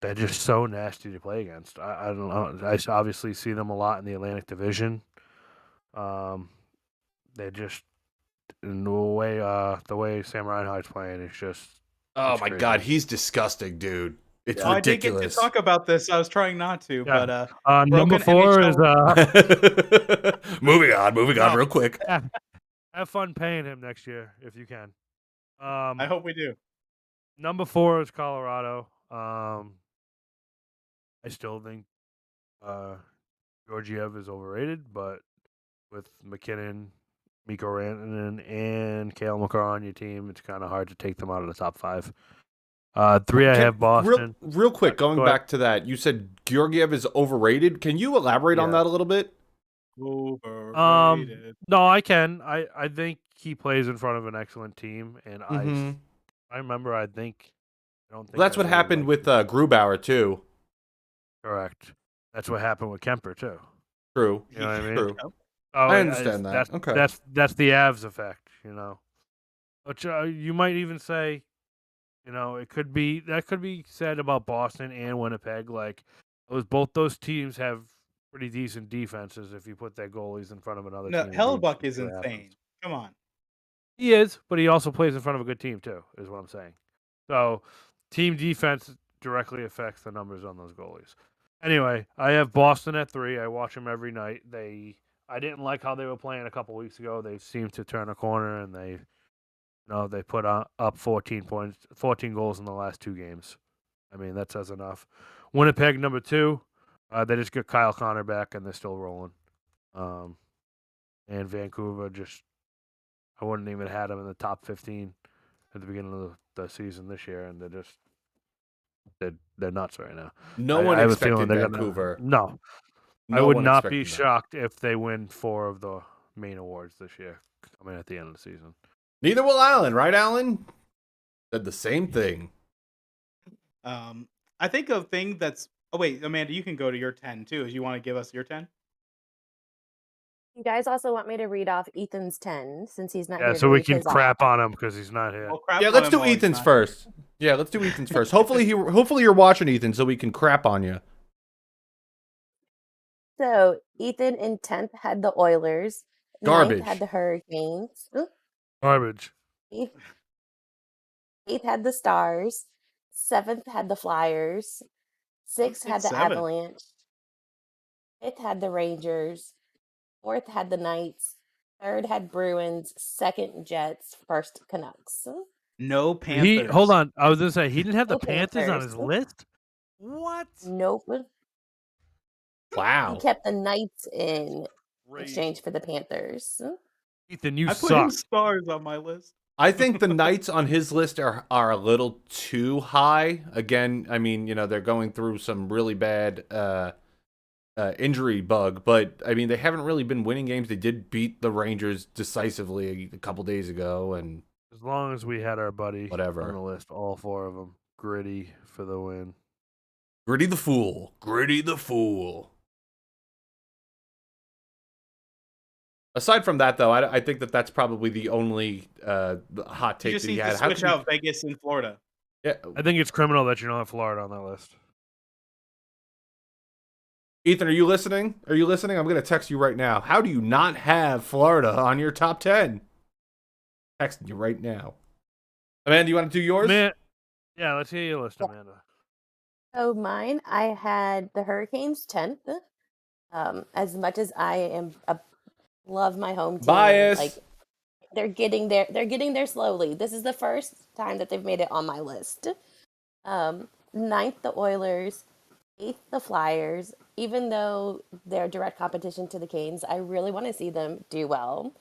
They're just so nasty to play against. I don't know. I obviously see them a lot in the Atlantic Division. They're just in the way Sam Reinhart's playing is just. Oh my God, he's disgusting, dude. It's ridiculous. I did get to talk about this. I was trying not to, but number 4 NHL... is moving on real quick. Have fun paying him next year if you can. I hope we do. Number 4 is Colorado. I still think Georgiev is overrated, but with McKinnon, Mikko Rantanen, and Kale McCarr on your team, it's kind of hard to take them out of the top 5. 3, I have Boston. Real quick, going Go ahead. back to that, you said Georgiev is overrated. Can you elaborate on Yeah. that a little bit? Overrated. No, I can. I think he plays in front of an excellent team, and Mhm. I remember. I don't think That's I what really happened liked with Grubauer too. Correct. That's what happened with Kemper too. True. You know what I mean? True. Oh, I understand that. Okay. That's the Avs effect, you know. Which you might even say, you know, that could be said about Boston and Winnipeg. Like both those teams have pretty decent defenses if you put their goalies in front of another No, team. Hellebuck is see what happens. insane. Come on. He is, but he also plays in front of a good team too, is what I'm saying. So team defense directly affects the numbers on those goalies. Anyway, I have Boston at 3. I watch them every night. I didn't like how they were playing a couple weeks ago. They seemed to turn a corner, and they put up 14 goals in the last 2 games. I mean, that says enough. Winnipeg number 2. They just got Kyle Connor back, and they're still rolling. And Vancouver I wouldn't even had them in the top 15 at the beginning of the season this year, and they're nuts right now. No one I have a expected feeling they're Vancouver. No, I No would one not be expected that. shocked if they win 4 of the main awards this year, coming at the end of the season. Neither will Allen, right, Allen? Said the same thing. I think a thing that's. Oh wait, Amanda, you can go to your 10 too. If you want to give us your 10. You guys also want me to read off Ethan's 10 since he's not Yeah, here so to we read can his off. crap on him because he's not here. Well, crap Yeah, on let's him do while he's Ethan's not first. Yeah, let's do Ethan's first. Hopefully you're watching Ethan so we can crap on you. So Ethan in 10th had the Oilers. Garbage. 9th had the Hurricanes. Garbage. 8th had the Stars. 7th had the Flyers. 6th had the 7? Avalanche. 5th had the Rangers. 4th had the Knights. 3rd had Bruins. 2nd Jets. 1st Canucks. No Panthers. Hold on. I was gonna say he didn't have the No Panthers on Panthers. his list. What? Nope. Wow. He kept the Knights in Crazy. exchange for the Panthers. Ethan, you I put him suck. Stars on my list. I think the Knights on his list are a little too high. Again, I mean, they're going through some really bad injury bug, but I mean, they haven't really been winning games. They did beat the Rangers decisively a couple days ago, and As long as we had our buddy Whatever. on the list, all 4 of them, Gritty for the win. Gritty the Fool. Gritty the Fool. Aside from that, though, I think that's probably the only hot You take just that he need had. to How switch could you- out Vegas and Florida. Yeah, I think it's criminal that you don't have Florida on that list. Ethan, are you listening? I'm going to text you right now. How do you not have Florida on your top 10? Texting you right now. Amanda, you want to do yours? Yeah, let's hear your list, Amanda. So mine, I had the Hurricanes 10th. As much as I love my home team, Bias. like they're getting there slowly. This is the first time that they've made it on my list. 9th, the Oilers. 8th, the Flyers. Even though they're direct competition to the Canes, I really want to see them do well.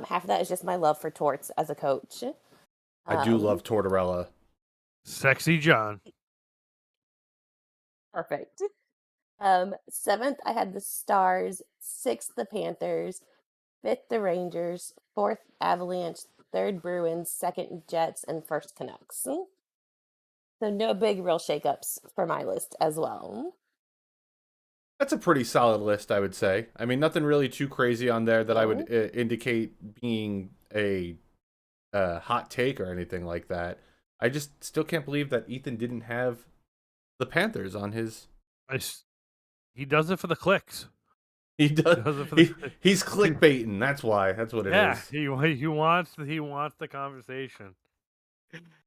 Half of that is just my love for Torts as a coach. I do love Tortorella. Sexy John. Perfect. 7th, I had the Stars. 6th, the Panthers. 5th, the Rangers. 4th, Avalanche. 3rd, Bruins. 2nd, Jets. And 1st, Canucks. So no big real shakeups for my list as well. That's a pretty solid list, I would say. I mean, nothing really too crazy on there that I would indicate being a hot take or anything like that. I just still can't believe that Ethan didn't have the Panthers on his... He does it for the clicks. He does. He's clickbaiting. That's why. That's what it is. Yeah, he wants the conversation.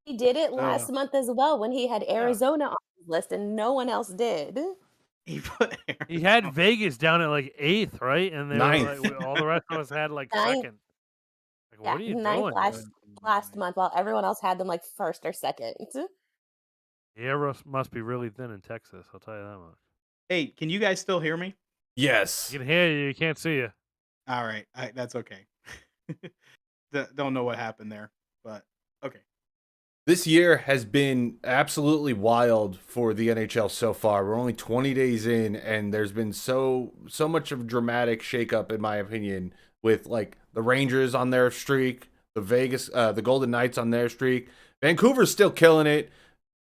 He did it last month as well when he had Arizona on his list and no one else did. He had Vegas down at like 8th, right? And they were 9th. like, all the rest of us had like 2nd. What Yeah, are you ninth doing? last month, while everyone else had them like first or second. The air must be really thin in Texas. I'll tell you that much. Hey, can you guys still hear me? Yes. You can hear you. You can't see you. All right, that's okay. Don't know what happened there, but okay. This year has been absolutely wild for the NHL so far. We're only 20 days in, and there's been so much of dramatic shakeup, in my opinion, with like the Rangers on their streak, the Golden Knights on their streak. Vancouver's still killing it.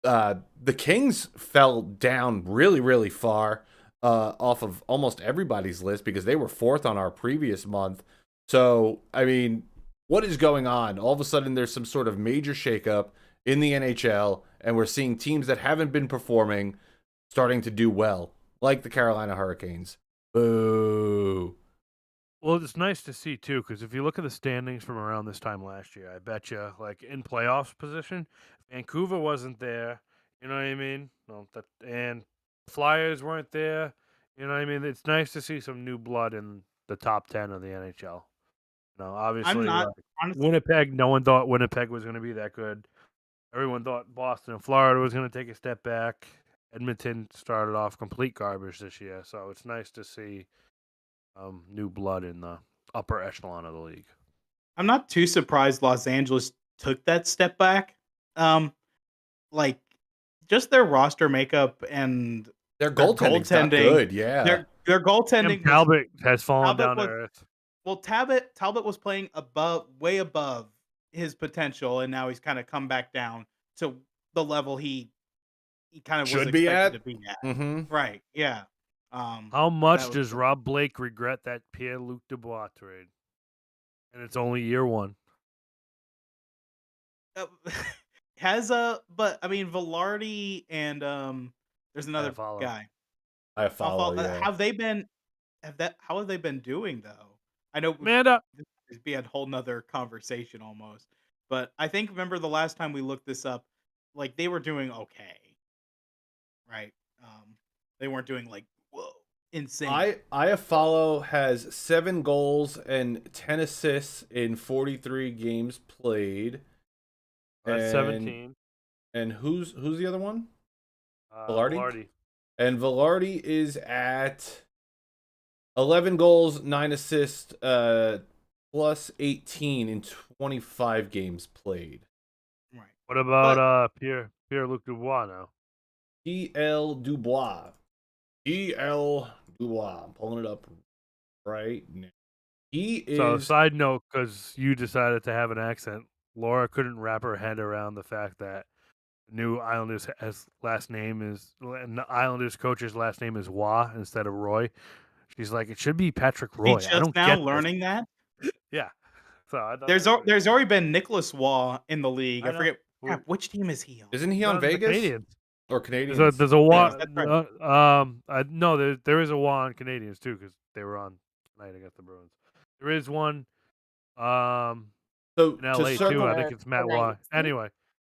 The Kings fell down really, really far off of almost everybody's list because they were fourth on our previous month. So, I mean, what is going on? All of a sudden, there's some sort of major shakeup in the NHL, and we're seeing teams that haven't been performing starting to do well, like the Carolina Hurricanes. Boo. Well, it's nice to see too, because if you look at the standings from around this time last year, I bet you, like in playoffs position, Vancouver wasn't there. You know what I mean? No, and Flyers weren't there. You know what I mean? It's nice to see some new blood in the top 10 of the NHL. You know, I'm obviously, not honestly. Winnipeg. No one thought Winnipeg was going to be that good. Everyone thought Boston and Florida was going to take a step back. Edmonton started off complete garbage this year, so it's nice to see new blood in the upper echelon of the league. I'm not too surprised Los Angeles took that step back. Like just their roster makeup and Their their goaltending's not goaltending. good, yeah. Their Tim goaltending was Talbot has fallen Talbot down to was earth. well. Talbot was playing way above his potential, and now he's kind of come back down to the level he kind of was Should be expected at. to be at. Mm-hmm. Right? Yeah. How much that was does Rob Blake regret that Pierre-Luc Dubois trade? And it's only year one. but I mean Velarde and there's another follow. guy. I follow, yeah. Have they been? How have they been doing though? I know Amanda, this would be a whole nother conversation almost, but I think remember the last time we looked this up, like they were doing okay, right? They weren't doing like whoa insane. Iafallo has 7 goals and 10 assists in 43 games played. that's 17. And who's the other one? Velarde. And Velarde is at 11 goals, 9 assists, plus 18 in 25 games played. Right. What about Pierre-Luc Dubois now? E.L. Dubois. E.L. Dubois. I'm pulling it up right now. He is. So, side note, because you decided to have an accent, Laura couldn't wrap her head around the fact that new Islanders Islanders coach's last name is Waugh instead of Roy. She's like, it should be Patrick Is he Roy. just I don't now get learning that. Yeah. So I thought There's already been Nicholas Waugh in the league. I know. forget which team is he on. Isn't he on the Vegas Canadians. or Canadians? There's a Waugh. That's right. No, there is a Waugh on Canadians too because they were on tonight against the Bruins. There is one. So In LA too. I think The- it's Matt the Waugh. Knights. Anyway,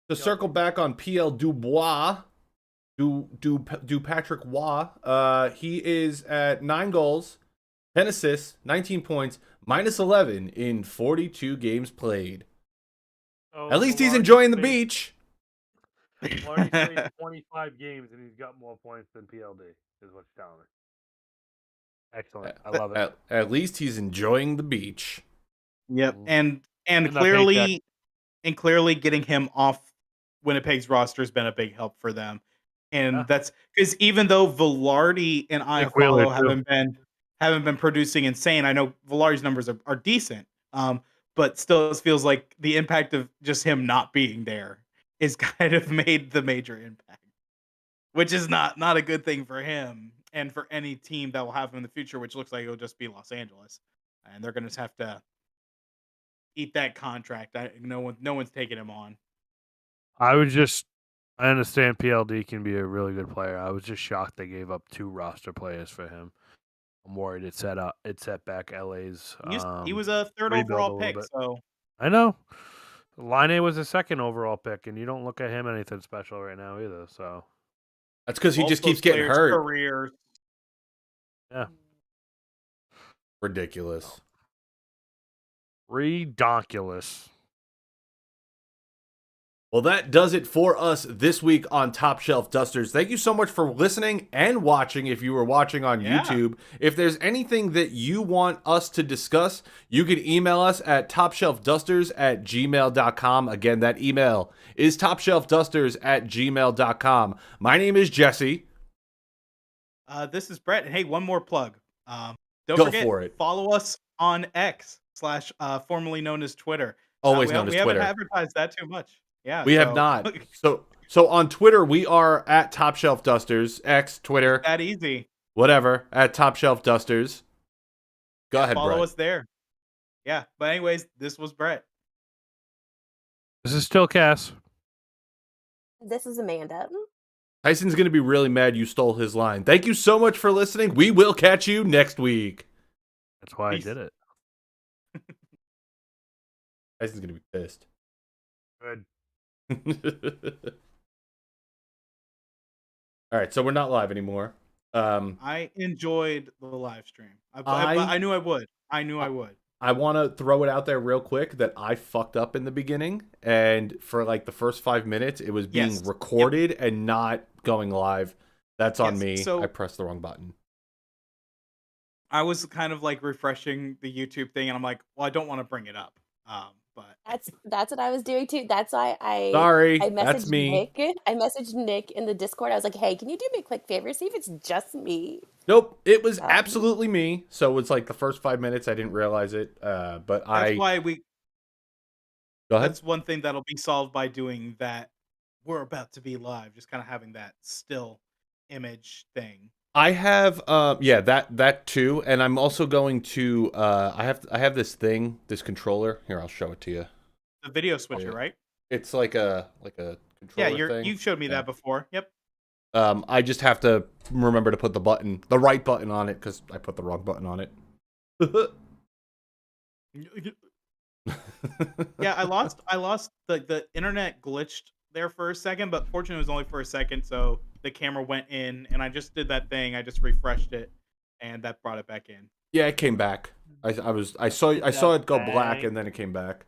to circle back on PL Dubois, do Patrick Waugh. He is at 9 goals, 10 assists, 19 points, minus 11 in 42 games played. so At least he's Velarde enjoying the played- beach. Velarde played 25 games and he's got more points than PLD. Is what you're telling me. Excellent. I love it. At least he's enjoying the beach. Yep, Mm. and that paycheck. clearly getting him off Winnipeg's roster has been a big help for them, and Yeah. that's because even though Velarde and Wheeler, Iafallo too. haven't been producing insane, I know Velarde's numbers are decent, but still it feels like the impact of just him not being there is kind of made the major impact, which is not a good thing for him and for any team that will have him in the future, which looks like it'll just be Los Angeles, and they're gonna just have to eat that contract. No one's taking him on. I understand PLD can be a really good player. I was just shocked they gave up 2 roster players for him. I'm worried it set back LA's. He was a third rebuild overall a little pick, bit. so I know. Line was a 2nd overall pick, and you don't look at him anything special right now either. So That's because he both just those keeps getting players' hurt. careers. yeah. Ridiculous. Redonkulous. Well, that does it for us this week on Top Shelf Dusters. Thank you so much for listening and watching if you were watching on YouTube. If there's anything that you want us to discuss, you can email us at topshelfdusters@gmail.com. Again, that email is topshelfdusters@gmail.com. My name is Jesse. This is Brett. And hey, one more plug. Don't Go forget, for it. follow us on X / formerly known as Twitter. Always we known as we Twitter. haven't advertised that too much. Yeah, We have not. So on Twitter, we are at Top Shelf Dusters. X, Twitter, that easy. whatever, at Top Shelf Dusters. Go ahead, Follow Brett. us there. Yeah, but anyways, this was Brett. This is still Cass. This is Amanda. Tyson's going to be really mad you stole his line. Thank you so much for listening. We will catch you next week. That's why Peace. I did it. Tyson's going to be pissed. Good. All right, so we're not live anymore. I enjoyed the live stream. I knew I would. I would. I want to throw it out there real quick that I fucked up in the beginning, and for like the first 5 minutes, it was being recorded and not going live. That's on me. So I pressed the wrong button. I was kind of like refreshing the YouTube thing, and I'm like, well, I don't want to bring it up. But That's what I was doing too. That's why Sorry, I that's messaged me. Nick. I messaged Nick in the Discord. I was like, "Hey, can you do me a quick favor? See if it's just me." Nope, it was absolutely me. So it's like the first 5 minutes, I didn't realize it. But that's why we. Go ahead. That's one thing that'll be solved by doing that. We're about to be live, just kind of having that still image thing. I have that too, and I'm also going to I have this thing, this controller. Here, I'll show it to you. The video switcher, right? It's like a controller thing. You've showed me that before. Yep. I just have to remember to put the right button on it, because I put the wrong button on it. Yeah, I lost the internet glitched there for a second, but fortunately it was only for a second, so the camera went in, and I just did that thing. I just refreshed it, and that brought it back in. Yeah, it came back. I saw it go black, and then it came back.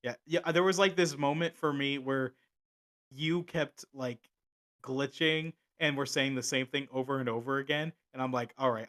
Yeah. There was like this moment for me where you kept like glitching and we're saying the same thing over and over again, and I'm like, all right,